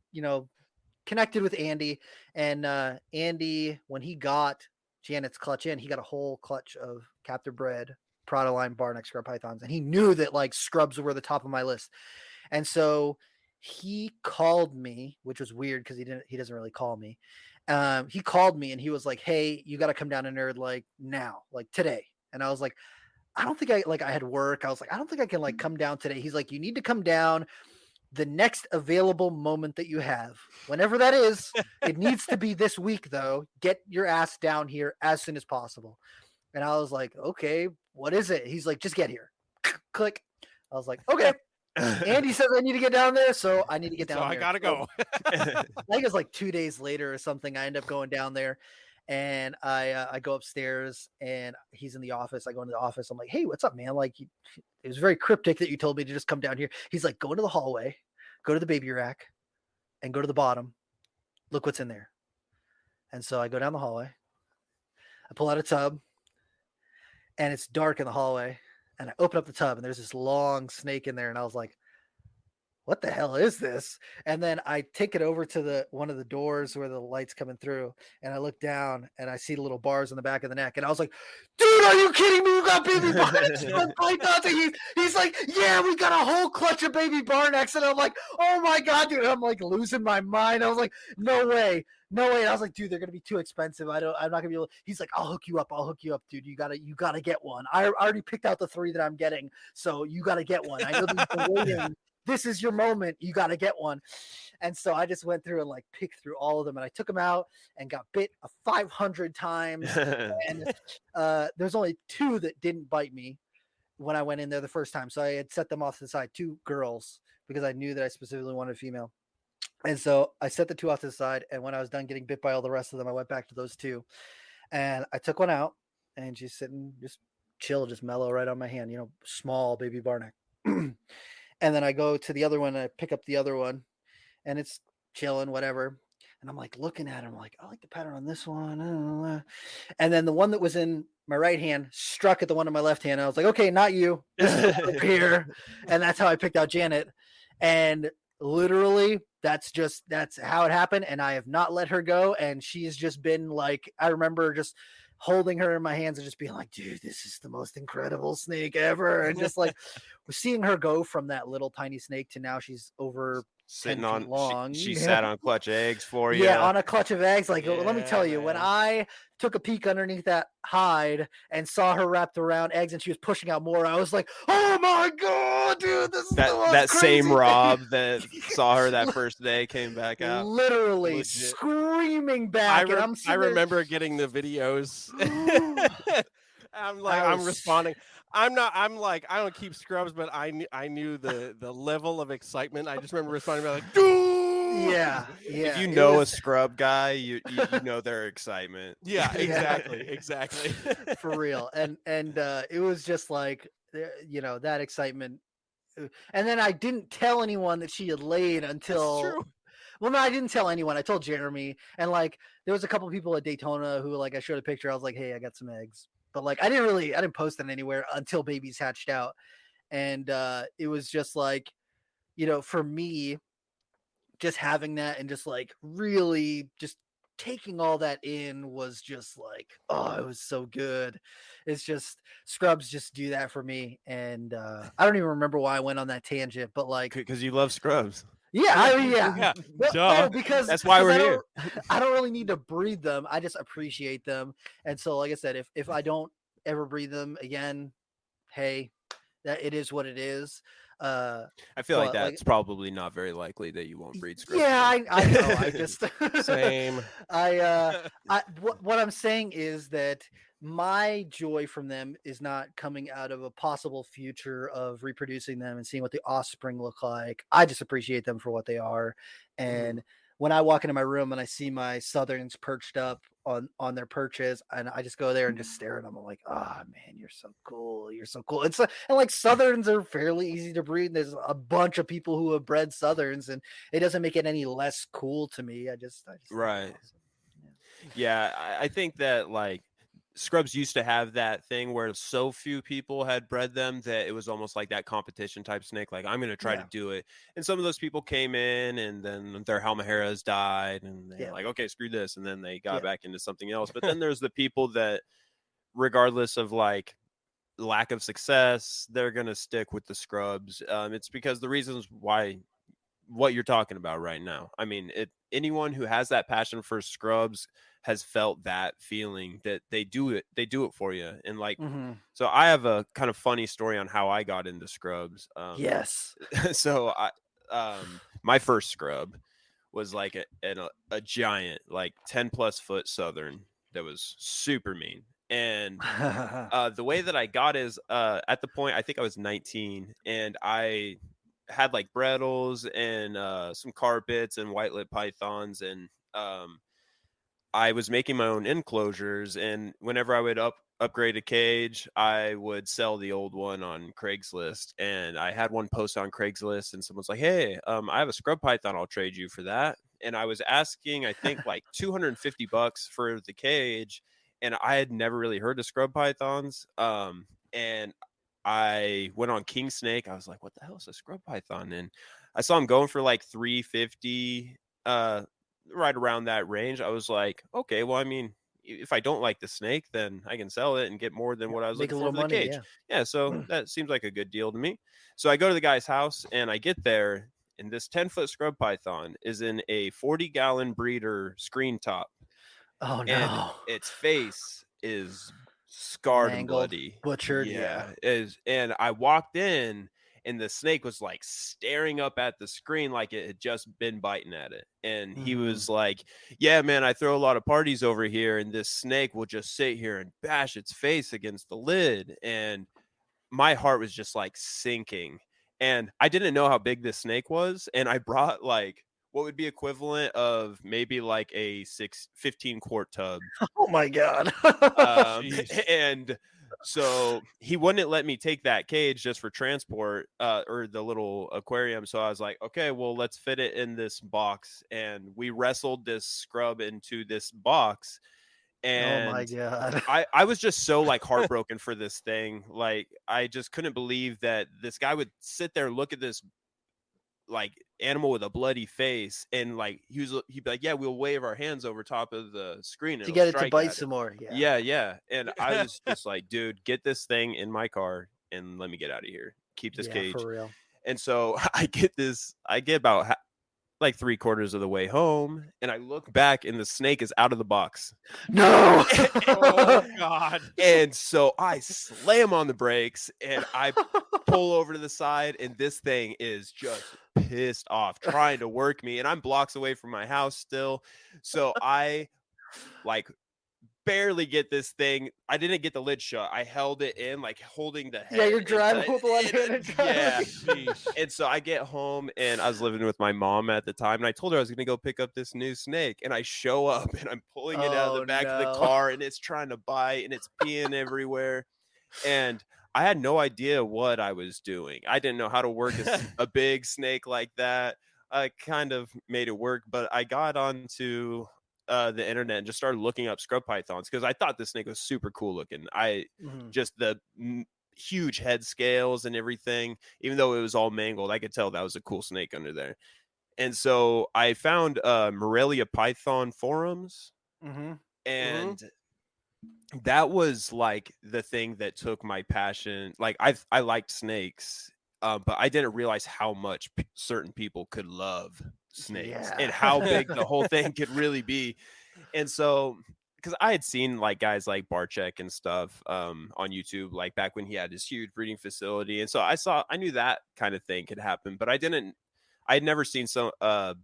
connected with Andy, and Andy, when he got Janet's clutch in, he got a whole clutch of captive bred Prada line Barneck scrub pythons. And he knew that like scrubs were the top of my list. And so he called me, which was weird because he doesn't really call me. He called me and he was like, hey, you got to come down to Nerd like now, like today. And I was like, I don't think I had work. I was like, I don't think I can like come down today. He's like, you need to come down the next available moment that you have, whenever that is. It needs to be this week though. Get your ass down here as soon as possible. And I was like, okay, what is it? He's like, just get here. Click. I was like, okay. Andy says I need to get down there, so I need to get down So there. I gotta go. I think it's like 2 days later or something. I end up going down there, and I go upstairs, and he's in the office. I go into the office. I'm like, hey, what's up, man? Like, it was very cryptic that you told me to just come down here. He's like, go into the hallway, go to the baby rack, and go to the bottom. Look what's in there. And so I go down the hallway. I pull out a tub, and it's dark in the hallway. And I open up the tub, and there's this long snake in there. And I was like, what the hell is this? And then I take it over to one of the doors where the light's coming through, and I look down and I see the little bars on the back of the neck. And I was like, dude, are you kidding me? You got baby Barnecks? He's like, yeah, we got a whole clutch of baby Barnecks. And I'm like, oh my God, dude. I'm like losing my mind. I was like, no way. No way. And I was like, dude, they're gonna be too expensive. I'm not gonna be able. He's like, I'll hook you up, dude. You gotta get one. I already picked out the 3 that I'm getting, so you gotta get one. I know that you've been waiting. This is your moment. You got to get one. And so I just went through and like picked through all of them, and I took them out and got bit 500 times. And there's only 2 that didn't bite me when I went in there the first time. So I had set them off to the side, 2 girls, because I knew that I specifically wanted a female. And so I set the 2 off to the side. And when I was done getting bit by all the rest of them, I went back to those 2, and I took one out, and she's sitting just chill, just mellow right on my hand, small baby Barneck. And then I go to the other one and I pick up the other one, and it's chilling, whatever. And I'm like looking at him, like, I like the pattern on this one. And then the one that was in my right hand struck at the one in my left hand. I was like, okay, not you. This is over here. And that's how I picked out Janet. And literally that's how it happened. And I have not let her go. And she's just been like, I remember just holding her in my hands and just being like, dude, this is the most incredible snake ever. And just like seeing her go from that little tiny snake to now she's over 10 Sitting feet on, long. she sat on clutch of eggs for you. Yeah, on a clutch of eggs. Like, let me Yeah, tell you, when man. I took a peek underneath that hide and saw her wrapped around eggs and she was pushing out more, I was like, oh my God, dude, this is the most that same crazy Rob thing. that saw her that first day came back out. Literally Legit. screaming back. And I'm I sitting there. remember getting the videos. I'm like, I I'm was- responding. I'm like, I don't keep scrubs, but I knew the level of excitement. I just remember responding like, dude. Yeah. If you it know a was- scrub guy, you know their excitement. Yeah, Yeah. exactly. for real. And it was just like, that excitement. And then I didn't tell anyone that she had laid That's until. true. Well, no, I didn't tell anyone. I told Jeremy, and like there was a couple people at Daytona who like I showed a picture. I was like, "Hey, I got some eggs," but like I didn't post it anywhere until babies hatched out, and it was just like, for me, just having that and just like really just taking all that in was just like, oh, it was so good. It's just scrubs just do that for me, and I don't even remember why I went on that tangent, but like, Because you love scrubs. yeah, Yeah, Well, duh. because That's why we're I here. I don't really need to breed them. I just appreciate them, and so like I said, if I don't ever breed them again, hey, that it is what it is. I feel like But, like- that's probably not very likely that you won't breed scrubs. Yeah, again. I know. I just Same. what I'm saying is that my joy from them is not coming out of a possible future of reproducing them and seeing what the offspring look like. I just appreciate them for what they are. And when I walk into my room and I see my Southerns perched up on their perches, and I just go there and just stare at them, I'm like, oh man, you're so cool. You're so cool. And like Southerns are fairly easy to breed. There's a bunch of people who have bred Southerns, and it doesn't make it any less cool to me. I just think it's Right. awesome. Yeah, I think that like scrubs used to have that thing where so few people had bred them that it was almost like that competition type snake. Like, I'm going to try to do it. And some of those people came in and then their Halmaheras died and they're like, okay, screw this. And then they got back into something else. But then there's the people that, regardless of like lack of success, they're going to stick with the scrubs. It's because the reasons why what you're talking about right now. I mean, anyone who has that passion for scrubs has felt that feeling that they do it for you. And like, so I have a kind of funny story on how I got into scrubs. Yes. So my first scrub was like a giant, like 10 plus foot Southern that was super mean. And the way that I got is at the point, I think I was 19 and I had like brettles and some carpets and white lip pythons, and I was making my own enclosures, and whenever I would upgrade a cage, I would sell the old one on Craigslist. And I had one post on Craigslist and someone's like, hey, I have a scrub python, I'll trade you for that. And I was asking, I think like $250 for the cage, and I had never really heard of scrub pythons. And I went on King Snake. I was like, what the hell is a scrub python? And I saw him going for like 350, right around that range. I was like, okay, well, I mean, if I don't like the snake, then I can sell it and get more than what I was Make a looking for little the money, cage. Yeah, so that seems like a good deal to me. So I go to the guy's house and I get there, and this 10-foot scrub python is in a 40-gallon breeder screen top. Oh no. And its face is scarred and Mangled, bloody. butchered, And I walked in and the snake was like staring up at the screen like it had just been biting at it. And he was like, yeah, man, I throw a lot of parties over here and this snake will just sit here and bash its face against the lid. And my heart was just like sinking. And I didn't know how big this snake was. And I brought like what would be equivalent of maybe like a 15 quart tub. Oh my God. And so he wouldn't let me take that cage just for transport, or the little aquarium. So I was like, okay, well, let's fit it in this box. And we wrestled this scrub into this box. And oh my God. I was just so like heartbroken for this thing. Like, I just couldn't believe that this guy would sit there and look at this like animal with a bloody face, and like he'd be like, yeah, we'll wave our hands over top of the screen to get it to bite some more. Yeah. And I was just like, dude, get this thing in my car and let me get out of here. keep this Yeah, cage. for real. And so I get about like 3/4 of the way home, and I look back, and the snake is out of the box. No. Oh God. And so I slam on the brakes, and I pull over to the side, and this thing is just pissed off, trying to work me, and I'm blocks away from my house still. So I like barely get this thing. I didn't get the lid shut. I held it in, like holding the head. Yeah, you're and driving tight- with one hand and yeah. Sheesh. And so I get home, and I was living with my mom at the time, and I told her I was going to go pick up this new snake, and I show up, and I'm pulling it out of the Oh, back of the no. car, and it's trying to bite, and it's peeing everywhere. And I had no idea what I was doing. I didn't know how to work a big snake like that. I kind of made it work, but I got onto the internet and just started looking up scrub pythons because I thought this snake was super cool looking. Mhm. Just the huge head scales and everything, even though it was all mangled, I could tell that was a cool snake under there. And so I found Morelia python forums, Mhm. and that was like the thing that took my passion. Like I liked snakes, but I didn't realize how much certain people could love snakes and Yeah. how big the whole thing could really be. And so, because I had seen like guys like Barchek and stuff on YouTube, like back when he had his huge breeding facility, and so I knew that kind of thing could happen, but I'd never seen some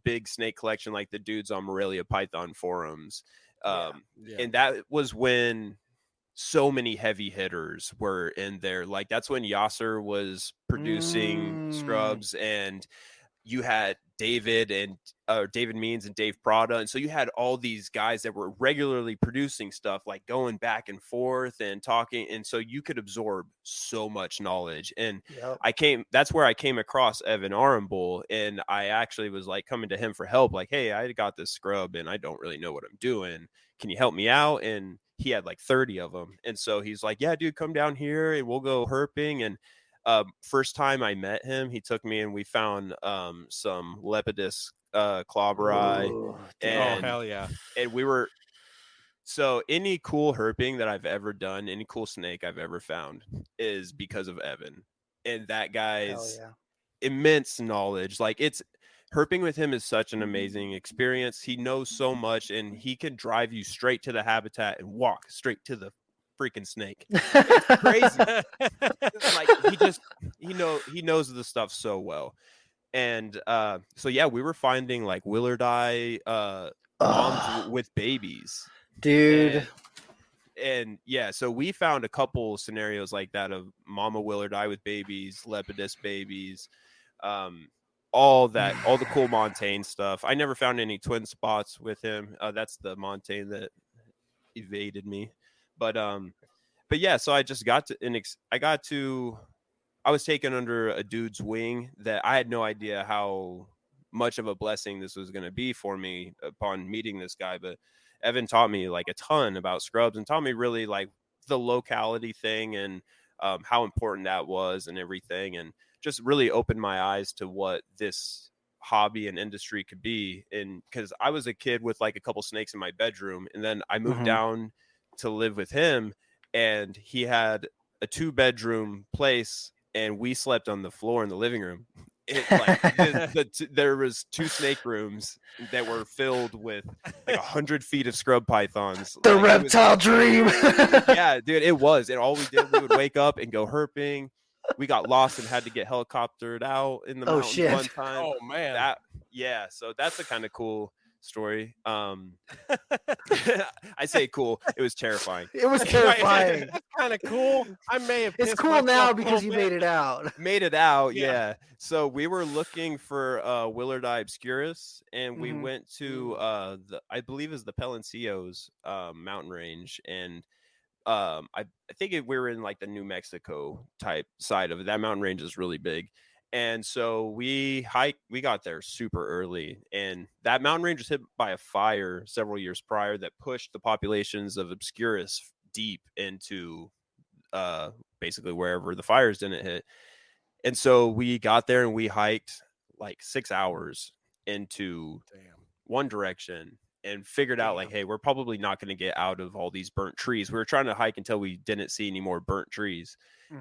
big snake collection like the dudes on Morelia Python forums. Yeah. And that was when so many heavy hitters were in there. Like that's when Yasser was producing scrubs, and you had David Means and Dave Prada. And so you had all these guys that were regularly producing stuff, like going back and forth and talking. And so you could absorb so much knowledge. And Yep. that's where I came across Evan Arumbull. And I actually was like coming to him for help. Like, hey, I got this scrub and I don't really know what I'm doing. Can you help me out? And he had like 30 of them. And so he's like, yeah, dude, come down here and we'll go herping. And first time I met him, he took me and we found some Lepidus clobberi. Ooh, Oh And hell yeah. and we were so any cool herping that I've ever done, any cool snake I've ever found is because of Evan and that Hell guy's yeah. immense knowledge. Like it's herping with him is such an amazing experience. He knows so much, and he can drive you straight to the habitat and walk straight to the freaking snake. It's crazy. Like he knows the stuff so well. And so yeah, we were finding like Willardi moms with babies. Dude. And yeah, so we found a couple scenarios like that of Mama Willardi with babies, Lepidus babies, all the cool Montaigne stuff. I never found any twin spots with him. That's the Montaigne that evaded me. But yeah, so I just got to I was taken under a dude's wing that I had no idea how much of a blessing this was going to be for me upon meeting this guy. But Evan taught me like a ton about scrubs and taught me really like the locality thing and how important that was and everything. And just really opened my eyes to what this hobby and industry could be. And because I was a kid with like a couple snakes in my bedroom, and then I moved down to live with him, and he had a 2-bedroom place, and we slept on the floor in the living room. There was 2 snake rooms that were filled with like 100 feet of scrub pythons. The like, reptile dream. Yeah, dude, it was. And all we did, we would wake up and go herping. We got lost and had to get helicoptered out in the mountains one time. Oh man. So that's a kind of cool story. I say cool. It was terrifying. It was terrifying. That's kind of cool. I may have. It's cool now because you made it out. Made it out, Yeah. yeah. So we were looking for Willardi obscurus, and we went to I believe is the Palencios mountain range, and I think we were in like the New Mexico type side of it. That mountain range is really big. And so we got there super early, and that mountain range was hit by a fire several years prior that pushed the populations of obscurus deep into basically wherever the fires didn't hit. And so we got there and we hiked like 6 hours into one direction and figured out like, hey, we're probably not going to get out of all these burnt trees. We were trying to hike until we didn't see any more burnt trees.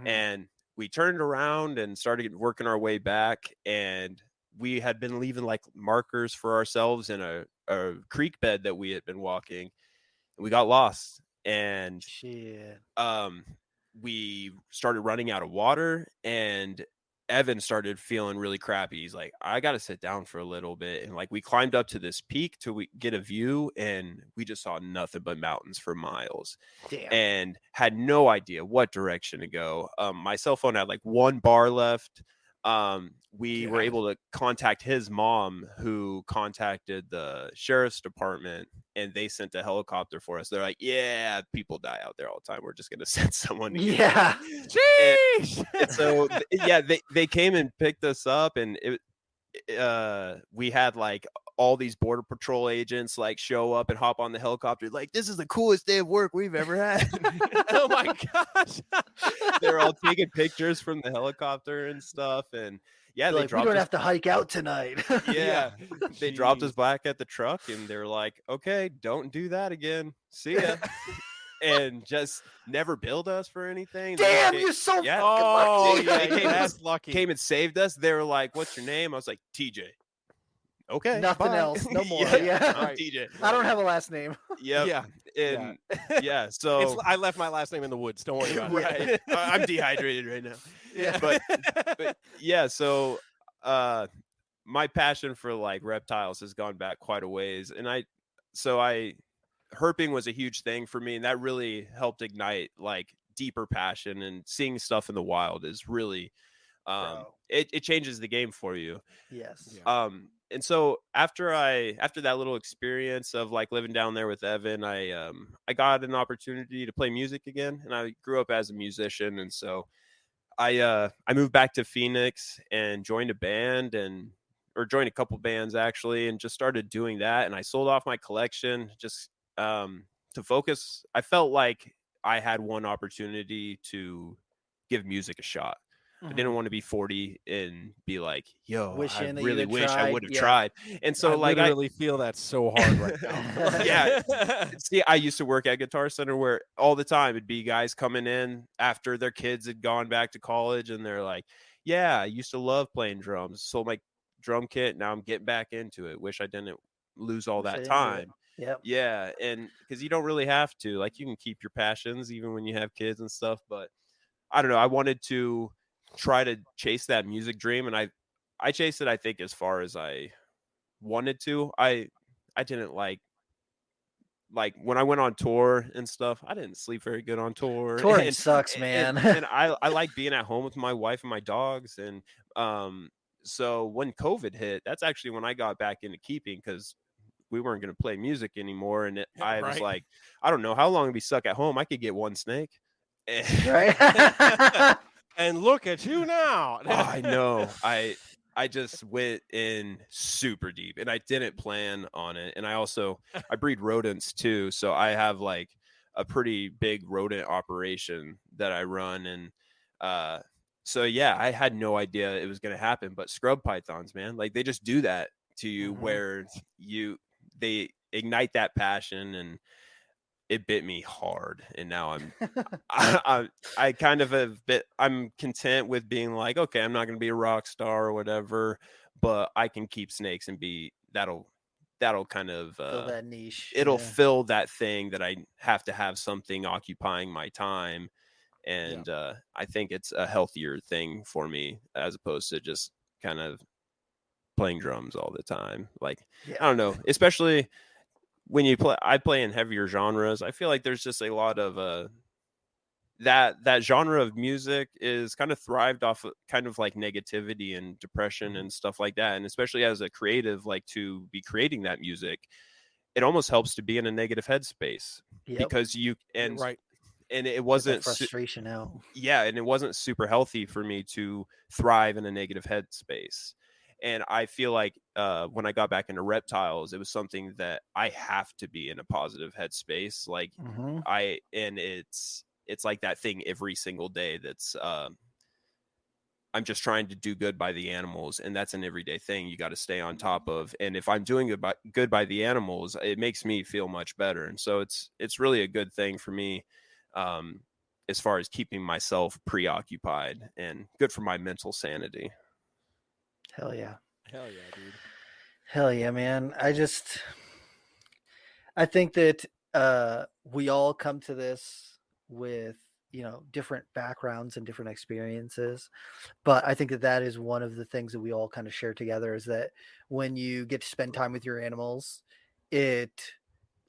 And we turned around and started working our way back, and we had been leaving like markers for ourselves in a creek bed that we had been walking, and we got lost. And Shit. we started running out of water, and Evan started feeling really crappy. He's like, I gotta sit down for a little bit. And like we climbed up to this peak to we get a view, and we just saw nothing but mountains for miles. Damn. And had no idea what direction to go. My cell phone had like 1 bar left. We were able to contact his mom, who contacted the sheriff's department, and they sent a helicopter for us. They're like, yeah, people die out there all the time. We're just going to send someone to get Yeah. Jeez. and so, yeah, they came and picked us up, and we had like all these border patrol agents like show up and hop on the helicopter. Like, this is the coolest day of work we've ever had. Oh my gosh. They're all taking pictures from the helicopter and stuff. And yeah, they Like, we dropped don't us. have to hike out tonight. Yeah, they dropped us Jeez. back at the truck, and they're like, okay, don't do that again. See ya. And just never billed us for anything. They Damn, came- you're so yeah. fucking Oh, lucky. yeah, They came that's lucky. came and saved us. They were like, what's your name? I was like, TJay. Okay. Nothing bye. else. No more. Yeah, Yeah. I'm Right. TJay. I don't have a last name. Yep. Yeah. And yeah, so I left my last name in the woods. Don't worry about right. it. I'm dehydrated right now. Yeah. But yeah, so my passion for like reptiles has gone back quite a ways, and herping was a huge thing for me, and that really helped ignite like deeper passion, and seeing stuff in the wild is really Bro. it changes the game for you. Yes. Yeah. And so after that little experience of like living down there with Evan, I got an opportunity to play music again, and I grew up as a musician, and so I moved back to Phoenix and joined a couple bands actually, and just started doing that. And I sold off my collection just to focus. I felt like I had one opportunity to give music a shot. I didn't want to be 40 and be like, yo, Wishing I that you really had wish I tried. would have Yeah. tried. And so I like literally feel that so hard right now. Yeah. See, I used to work at Guitar Center where all the time it'd be guys coming in after their kids had gone back to college, and they're like, yeah, I used to love playing drums. Sold my drum kit. Now I'm getting back into it. Wish I didn't lose all Wish I that didn't do it. time. Yep. Yeah. And because you don't really have to, like, you can keep your passions even when you have kids and stuff. But I don't know. I wanted to try to chase that music dream, and I chased it, I think, as far as I wanted to. I didn't like when I went on tour and stuff, I didn't sleep very good on tour. Touring sucks, man. And I like being at home with my wife and my dogs. And so when COVID hit, that's actually when I got back into keeping, because we weren't going to play music anymore. And I was Right. like, I don't know how long to be stuck at home. I could get one snake. Right. And look at you now. Oh, I know. I just went in super deep, and I didn't plan on it. And I breed rodents too, so I have like a pretty big rodent operation that I run. And so yeah, I had no idea it was going to happen. But scrub pythons, man, like they just do that to you, where they ignite that passion, and it bit me hard. And now I kind of I'm content with being like, okay, I'm not going to be a rock star or whatever, but I can keep snakes and that'll kind of Fill that niche. it'll Yeah. fill that thing that I have to have something occupying my time. And I think it's a healthier thing for me, as opposed to just kind of playing drums all the time. Like, Yeah. I don't know, especially when I play in heavier genres. I feel like there's just a lot of that genre of music is kind of thrived off of kind of like negativity and depression and stuff like that. And especially as a creative, like to be creating that music, it almost helps to be in a negative headspace. Yep. Because Right. and it Get that wasn't frustration out. and it wasn't super healthy for me to thrive in a negative headspace. And I feel like when I got back into reptiles, it was something that I have to be in a positive headspace. Like it's like that thing every single day. That's I'm just trying to do good by the animals, and that's an everyday thing you got to stay on top of. And if I'm doing good by the animals, it makes me feel much better. And so it's really a good thing for me. as far as keeping myself preoccupied and good for my mental sanity. Hell yeah. Hell yeah, dude. Hell yeah, man. I think that we all come to this with, different backgrounds and different experiences. But I think that that is one of the things that we all kind of share together, is that when you get to spend time with your animals, it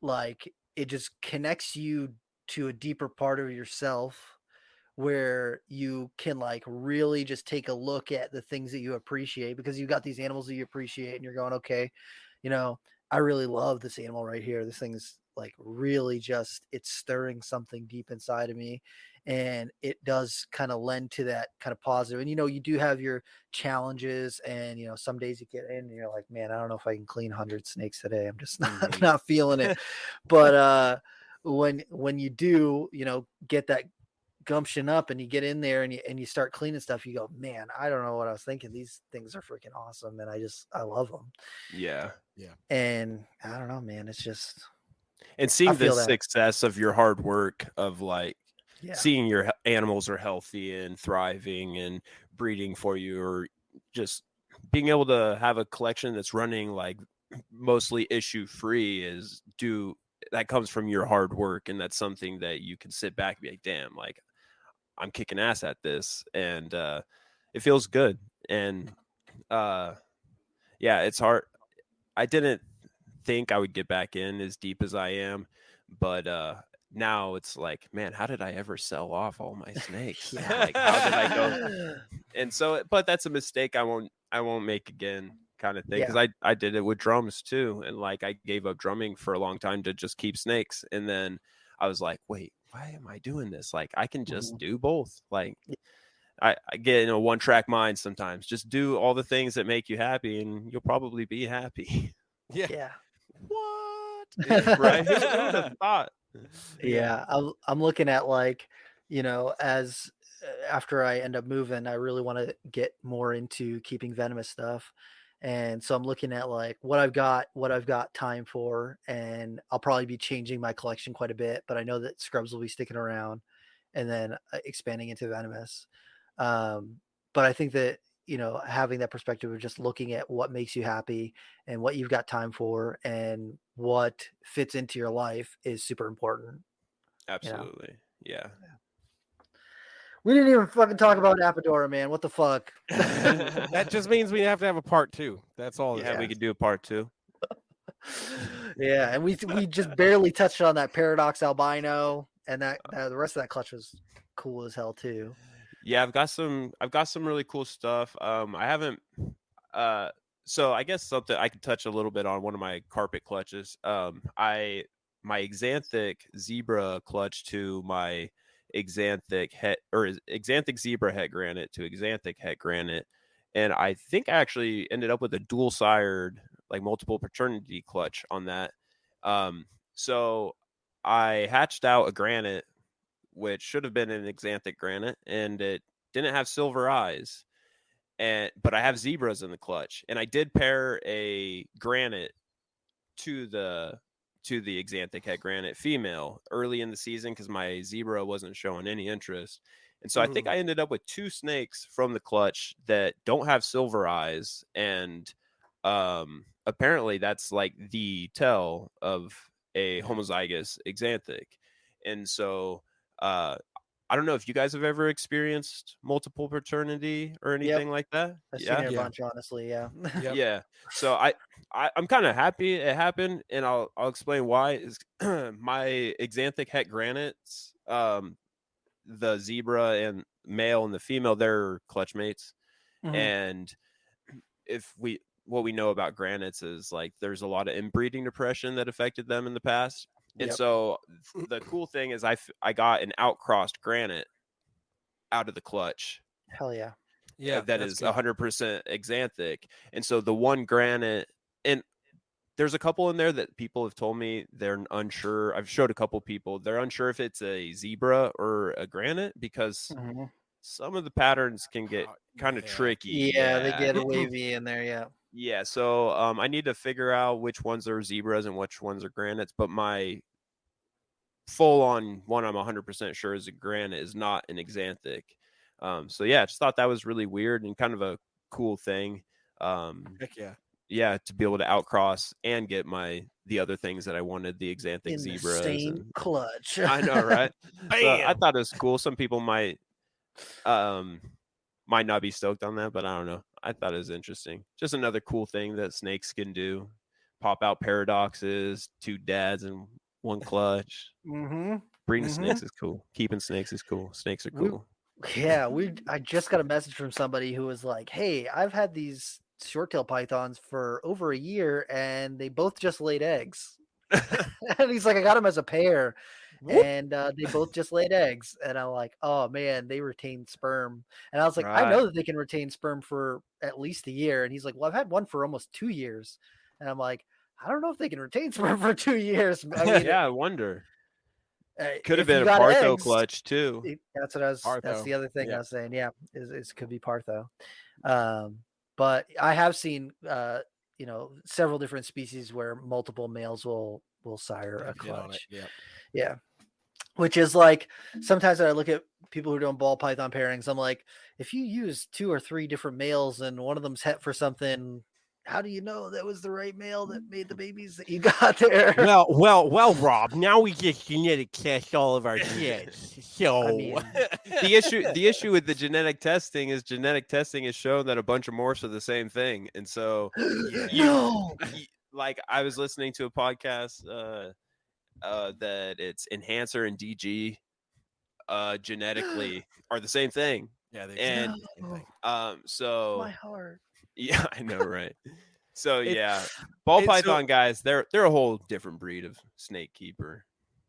it just connects you to a deeper part of yourself, where you can really just take a look at the things that you appreciate, because you got these animals that you appreciate and you're going, okay, you know, I really love this animal right here. This thing's really just, it's stirring something deep inside of me. And it does kind of lend to that kind of positive. And, you do have your challenges, and, some days you get in and you're like, man, I don't know if I can clean 100 snakes today. I'm just not feeling it. But when you do, get that gumption up and you get in there and you start cleaning stuff, you go, man, I don't know what I was thinking. These things are freaking awesome. And I love them. Yeah. And I don't know, man, it's just, And seeing the feel that. success of your hard work, of yeah, seeing your animals are healthy and thriving and breeding for you, or just being able to have a collection that's running mostly issue free, that comes from your hard work. And that's something that you can sit back and be like, damn, I'm kicking ass at this, and it feels good. And yeah, it's hard. I didn't think I would get back in as deep as I am, but now it's like, man, how did I ever sell off all my snakes? Yeah. How did I go? And so, but that's a mistake I won't make again, kind of thing. Because I did it with drums too, and I gave up drumming for a long time to just keep snakes, and then I was like, wait, why am I doing this? I can just do both. I get in a one-track mind sometimes. Just do all the things that make you happy, and you'll probably be happy. Yeah. What? Right? Who would have thought? Yeah. I'm looking at as after I end up moving, I really want to get more into keeping venomous stuff. And so I'm looking at what I've got time for, and I'll probably be changing my collection quite a bit, but I know that scrubs will be sticking around, and then expanding into venomous. But I think that, having that perspective of just looking at what makes you happy and what you've got time for and what fits into your life is super important. Absolutely. Yeah. We didn't even fucking talk about Apadora, man. What the fuck? That just means we have to have a part 2. That's all. Yeah, we could do a part 2. Yeah, and we just barely touched on that Paradox albino, and that the rest of that clutch was cool as hell too. Yeah, I've got some really cool stuff. I haven't so I guess something I could touch a little bit on one of my carpet clutches. My Xanthic zebra clutch to my Xanthic zebra het granite to Xanthic het granite, and I think I actually ended up with a dual sired multiple paternity clutch on that. So I hatched out a granite, which should have been an Xanthic granite, and it didn't have silver eyes. But I have zebras in the clutch, and I did pair a granite to the Xanthic het granite female early in the season because my zebra wasn't showing any interest. And so I think I ended up with 2 snakes from the clutch that don't have silver eyes, and apparently that's the tell of a homozygous Xanthic. And so I don't know if you guys have ever experienced multiple paternity or anything like that. I've seen it a bunch, honestly. Yeah. Yeah. So I'm kind of happy it happened, and I'll explain why. Is my Xanthic het granites, the zebra and male and the female, they're clutch mates. And what we know about granites is there's a lot of inbreeding depression that affected them in the past. And so the cool thing is I got an outcrossed granite out of the clutch. Hell yeah. Yeah. That is 100% Xanthic. And so the one granite, and there's a couple in there that people have told me they're unsure. I've showed a couple people. They're unsure if it's a zebra or a granite because some of the patterns can get kind of tricky. Yeah, they get wavy in there. Yeah. Yeah, so I need to figure out which ones are zebras and which ones are granites. But my full on one I'm 100% sure is a granite is not an xanthic. So yeah, I just thought that was really weird and kind of a cool thing. Heck yeah. Yeah, to be able to outcross and get the other things that I wanted, the xanthic In the zebras. same clutch. I know, right? So I Bam! thought it was cool. Some people might not be stoked on that, but I don't know. I thought it was interesting. Just another cool thing that snakes can do. Pop out paradoxes, 2 dads in 1 clutch. Mm-hmm. Breeding snakes is cool. Keeping snakes is cool. Snakes are cool. Yeah, I just got a message from somebody who was like, "Hey, I've had these short-tailed pythons for over a year, and they both just laid eggs." And he's like, "I got them as a pair, and they both just laid eggs." And I'm like, "Oh man, they retain sperm." And I was like, "I know Right. that they can retain sperm for at least a year." And he's like, "Well, I've had one for almost 2 years." And I'm like, "I don't know if they can retain sperm for 2 years." I mean, Yeah, I wonder. Could have if you been a got Partho eggs, clutch too. that's what I was. That's Partho. the other thing I Yeah. was saying. Yeah, is could be Partho. But I have seen, several different species where multiple males will sire a Get on it. clutch. Yeah. Yeah, which is like sometimes when I look at people who are doing ball python pairings, I'm like, if you use 2 or 3 different males and one of them's het for something, how do you know that was the right male that made the babies that you got there? Well, Rob. Now we just genetic test all of our kids. So I mean, The issue with the genetic testing is shown that a bunch of morphs are the same thing, and so no. like I was listening to a podcast that it's enhancer and DG genetically are the same thing. yeah, they And so My heart. yeah, I know, right? So It- yeah, ball it's python guys, they're a whole different breed of snake keeper.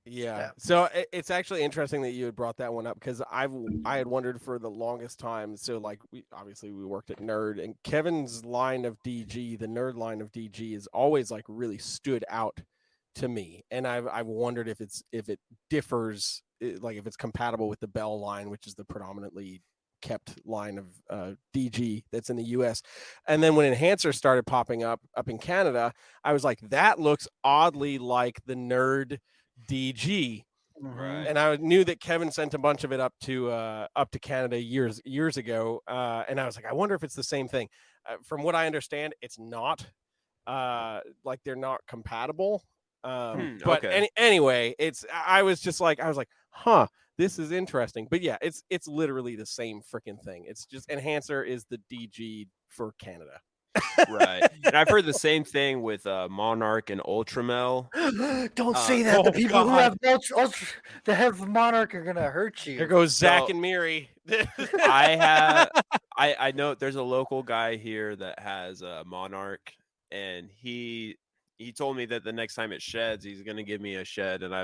Yeah. So it's actually interesting that you had brought that one up because I had wondered for the longest time. So like we worked at Nerd, and Kevin's line of DG, the Nerd line of DG, is always like really stood out to me, and I've wondered if it differs, like if it's compatible with the Bell line, which is the predominantly kept line of DG that's in the US. And then when Enhancer started popping up in Canada, I was like, that looks oddly like the Nerd DG. Right. And I knew that Kevin sent a bunch of it up to Canada years ago, and I was like, I wonder if it's the same thing. From what I understand, it's not. Like they're not compatible. But okay. anyway, I was like, huh, this is interesting. But yeah, it's literally the same freaking thing. It's just Enhancer is the DG for Canada. Right. And I've heard the same thing with Monarch and Ultramel. Don't say that. The oh, people who God. have that have Monarch are gonna hurt you. Here goes Zach So- and Miri. I know there's a local guy here that has a Monarch, and he told me that the next time it sheds, he's gonna give me a shed. And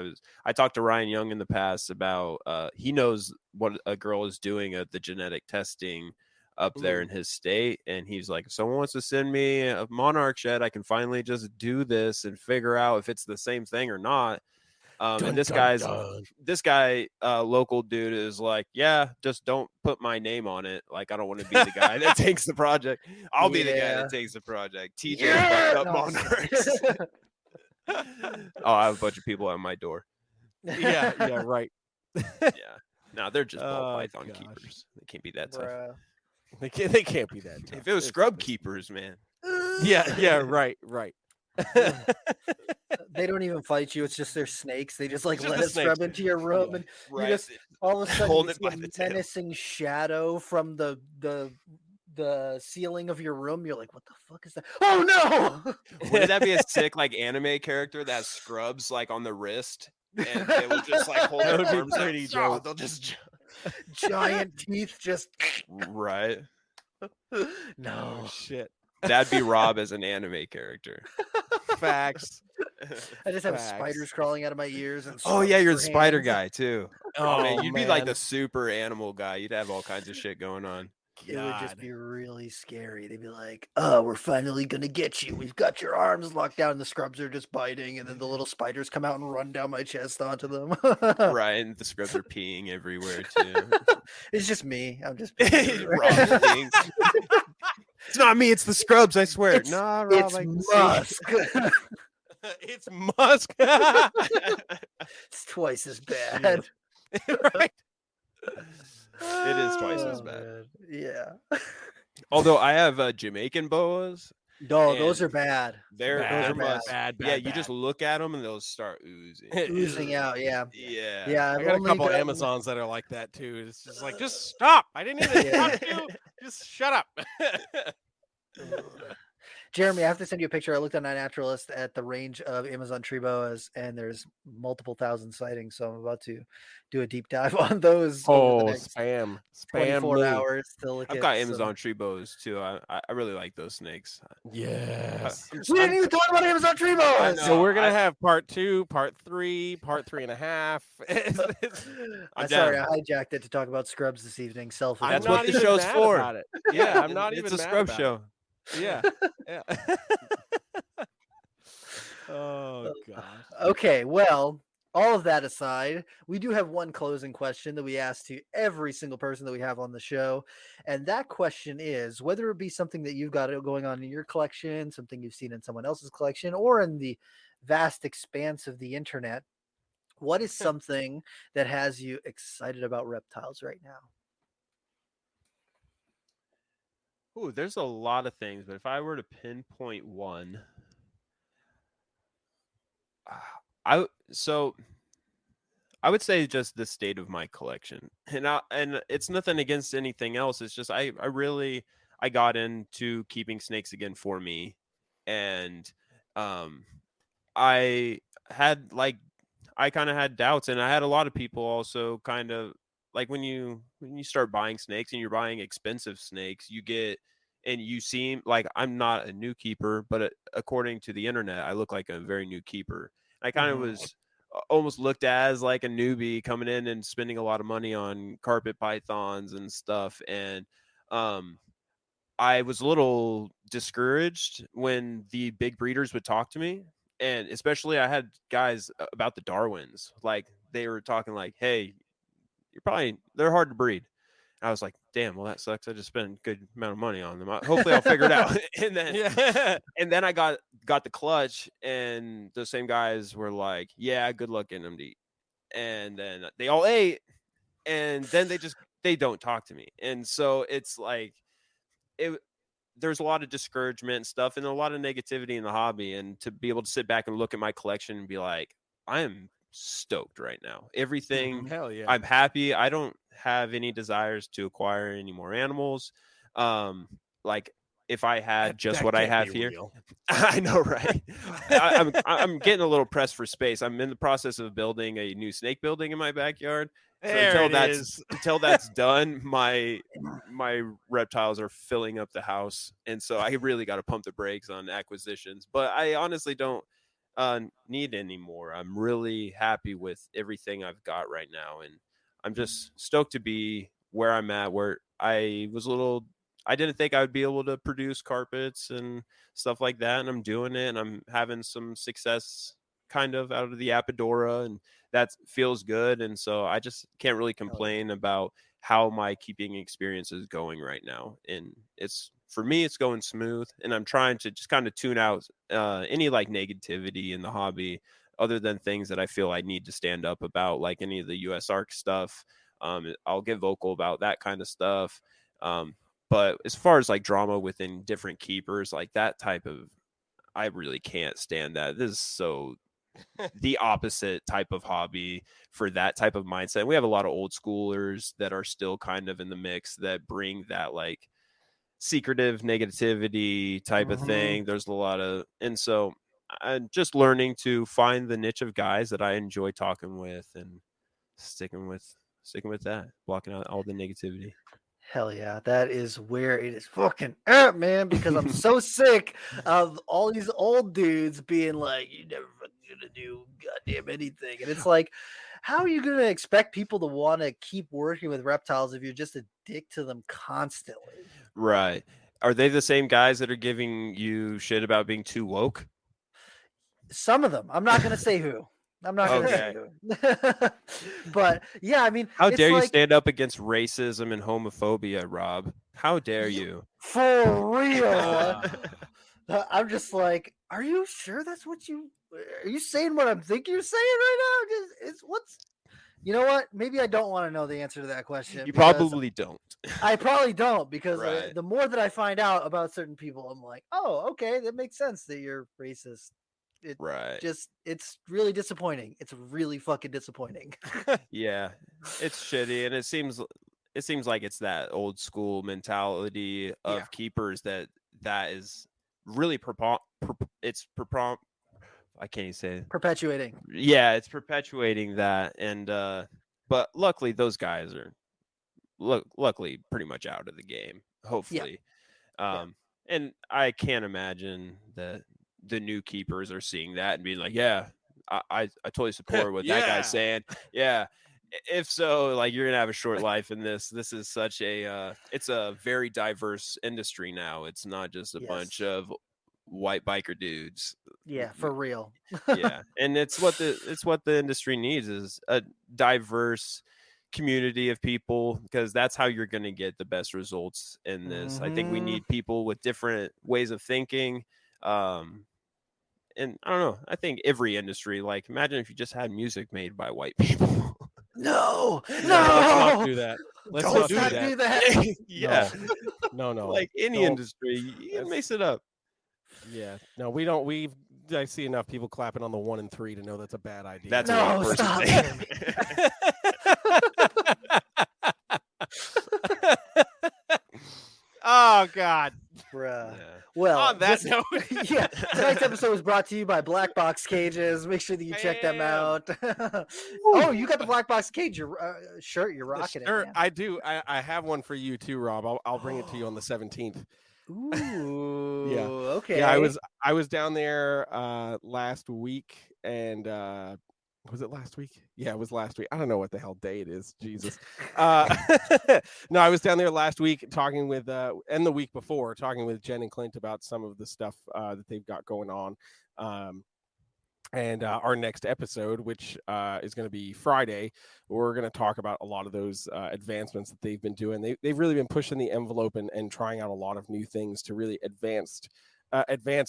I talked to Ryan Young in the past about he knows what a girl is doing at the genetic testing up there in his state, and he's like, if someone wants to send me a Monarch shed, I can finally just do this and figure out if it's the same thing or not. And this guy, local dude, is like, yeah, just don't put my name on it. Like, I don't want to be the guy that takes the project. I'll be the guy that takes the project. TJay fucked up Monarchs. I have a bunch of people at my door. yeah, right. Yeah, no, they're just ball Oh, python gosh. keepers. They can't be that tough. Bruh. They can't be that tough. If it was scrub keepers, man. Yeah, right. They don't even fight you. It's just their snakes. They just like Just let the it scrub snakes. into your room, and Right. you just all of a sudden Hold you it see by a the tail. menacing shadow from the ceiling of your room. You're like, what the fuck is that? Oh no! Wouldn't that be a sick like anime character that has scrubs like on the wrist, and they would just like hold That their would be arms up? pretty Oh, dope. they'll just Giant teeth, just right. no. Oh shit. That'd be Rob as an anime character. Facts. I just have Facts. spiders crawling out of my ears. And Oh yeah, scrubs you're for the spider hands. guy too. Oh man, you'd be like man. the super animal guy. You'd have all kinds of shit going on. It would just God. be really scary. They'd be like, "Oh, we're finally gonna get you. We've got your arms locked down." And the scrubs are just biting, and then the little spiders come out and run down my chest onto them. Right, and the scrubs are peeing everywhere too. It's just me. I'm just. Rob's peeing. It's not me. It's the scrubs. I swear. It's, Nah, Rob. it's I can see. musk. It's musk. It's twice as bad. Right. It is twice as Oh, bad. man. Yeah. Although I have Jamaican boas. No, those And are bad. They're Bad, must. bad, Yeah, bad, you just bad. look at them and they'll start oozing. Oozing out. Yeah. Yeah. Yeah. I I've got a only couple gotten- Amazons that are like that too. It's just like, just stop. I didn't even Yeah. touch you. Just shut up. Jeremy, I have to send you a picture. I looked on iNaturalist at the range of Amazon tree boas, and there's multiple thousand sightings. So I'm about to do a deep dive on those over the next spam 24 me. hours to look I've at. got Amazon tree boas too. I really like those snakes. Yes. We didn't even talk about Amazon tree boas. So we're gonna have part 2, part 3, part 3.5. I'm sorry, down. I hijacked it to talk about scrubs this evening. Selfish. That's I'm what not the even show's mad for. about it. Yeah, I'm not even It's a mad scrub about show. it. Yeah. Yeah. Oh gosh. Okay, well, all of that aside, we do have one closing question that we ask to every single person that we have on the show. And that question is whether it be something that you've got going on in your collection, something you've seen in someone else's collection, or in the vast expanse of the internet, what is something that has you excited about reptiles right now? Ooh, there's a lot of things, but if I were to pinpoint one, I would say just the state of my collection, and it's nothing against anything else. It's just I got into keeping snakes again for me, and I had I kind of had doubts, and I had a lot of people also kind of like when you start buying snakes and you're buying expensive snakes, you seem like I'm not a new keeper, but according to the internet, I look like a very new keeper. I kind of was almost looked at as like a newbie coming in and spending a lot of money on carpet pythons and stuff. And I was a little discouraged when the big breeders would talk to me. And especially I had guys about the Darwins, like they were talking like, hey, they're hard to breed. I was like, damn, well, that sucks. I just spent a good amount of money on them. Hopefully I'll figure it out. And then I got the clutch, and the same guys were like, yeah, good luck getting them to eat. And then they all ate, and then they don't talk to me. And so it's like, there's a lot of discouragement and stuff and a lot of negativity in the hobby. And to be able to sit back and look at my collection and be like, I am stoked right now. Everything. Hell yeah. I'm happy. I don't have any desires to acquire any more animals. Like if I had just what I have here, I know, right? I'm getting a little pressed for space. I'm in the process of building a new snake building in my backyard. So until that's done, my reptiles are filling up the house, and so I really got to pump the brakes on acquisitions. But I honestly don't need any more. I'm really happy with everything I've got right now, and I'm just stoked to be where I'm at. Where I didn't think I would be able to produce carpets and stuff like that, and I'm doing it, and I'm having some success kind of out of the Apadora, and that feels good. And so I just can't really complain about how my keeping experience is going right now. And for me, it's going smooth, and I'm trying to just kind of tune out any like negativity in the hobby, other than things that I feel I need to stand up about, like any of the US ARC stuff. I'll get vocal about that kind of stuff. But as far as like drama within different keepers, like that type of, I really can't stand that. This is so the opposite type of hobby for that type of mindset. We have a lot of old schoolers that are still kind of in the mix that bring that like secretive negativity type of thing. There's a lot of, and so I'm just learning to find the niche of guys that I enjoy talking with and sticking with that, blocking out all the negativity. Hell yeah, that is where it is fucking at, man, because I'm so sick of all these old dudes being like, you never gonna do goddamn anything. And it's like, how are you gonna expect people to want to keep working with reptiles if you're just a dick to them constantly? Right. Are they the same guys that are giving you shit about being too woke? Some of them. I'm not gonna say who. I'm not going to say who. But yeah, I mean, how dare you stand up against racism and homophobia, Rob? How dare you? For real. I'm just like, Are you sure that's what you? Are you saying what I'm thinking you're saying right now? It's what's. You know what? Maybe I don't want to know the answer to that question. You because probably don't. I probably don't, because Right. the more that I find out about certain people, I'm like, oh, okay, that makes sense that you're racist. It Right. it's really disappointing. It's really fucking disappointing. Yeah, it's shitty, and it seems like it's that old school mentality of Yeah. keepers that is really I can't even say it. Perpetuating. Yeah, it's perpetuating that, and but luckily those guys are luckily pretty much out of the game, hopefully. And I can't imagine that the new keepers are seeing that and being like, yeah, I totally support what that Yeah. guy's saying. Yeah. If so, like, you're gonna have a short life in this. This is such a it's a very diverse industry now. It's not just a bunch of white biker dudes. Yeah, for real. Yeah. And it's what the industry needs, is a diverse community of people, because that's how you're going to get the best results in this. I think we need people with different ways of thinking. And I don't know, I think every industry, like, imagine if you just had music made by white people. No, let's not do that. Let's don't not do that. Yeah. No. Like any industry, you can mix it up. Yeah. No, we don't. I see enough people clapping on the 1 and 3 to know that's a bad idea. That's No, a white person stop thing. Oh God. Bruh. Yeah. Well, On that note, yeah, tonight's episode was brought to you by Black Box Cages. Make sure that you check them Bam. out. Oh, you got the Black Box Cage shirt. You're rocking it, man. I do. I have one for you too, Rob. I'll bring it to you on the 17th. Ooh, Yeah. okay. Yeah, I was down there last week, and was it last week? Yeah, it was last week. I don't know what the hell day it is. Jesus. No, I was down there last week talking with and the week before talking with Jen and Clint about some of the stuff that they've got going on. And our next episode, which is going to be Friday, we're going to talk about a lot of those advancements that they've been doing. They've really been pushing the envelope and trying out a lot of new things to really advance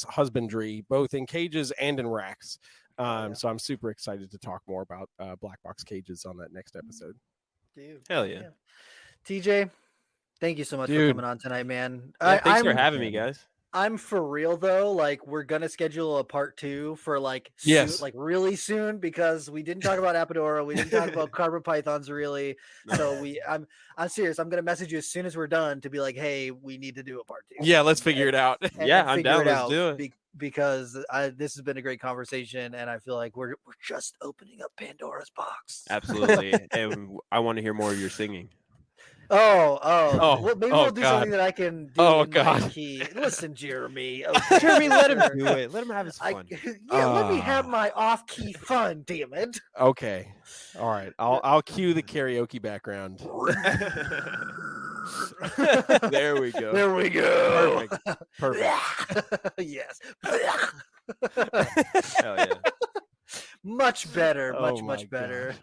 husbandry, both in cages and in racks. So I'm super excited to talk more about Black Box Cages on that next episode. Dude, Hell yeah. TJ, thank you so much for coming on tonight, man. Yeah, thanks for having me, guys. I'm for real though. Like, we're gonna schedule a part 2 for like like really soon, because we didn't talk about Apadora, we didn't talk about carpet pythons really. So I'm serious. I'm gonna message you as soon as we're done to be like, hey, we need to do a part 2. Yeah, let's figure it out. Yeah, I'm down. Let's do it. Because this has been a great conversation, and I feel like we're just opening up Pandora's box. Absolutely. And I want to hear more of your singing. Well, maybe we'll do something that I can do in my key. Listen, Jeremy. Jeremy, let him do it. Let him have his fun. Let me have my off-key fun, damn it. Okay. All right. I'll cue the karaoke background. There we go. There we go. Perfect. Yes. Hell yeah. Much better. Much better.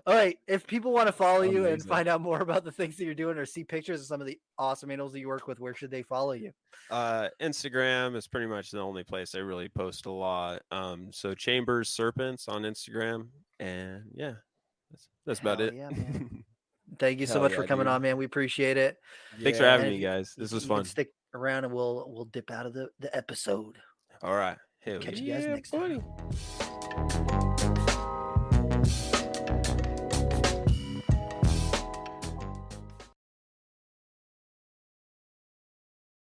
All right. If people want to follow you and find out more about the things that you're doing, or see pictures of some of the awesome animals that you work with, where should they follow you? Instagram is pretty much the only place I really post a lot. So Chambers Serpents on Instagram, and yeah, that's about it. Yeah, man. Thank you so much for coming on, man. We appreciate it. Thanks for having me, guys. This was fun. Stick around, and we'll dip out of the episode. All right. Catch you guys next time.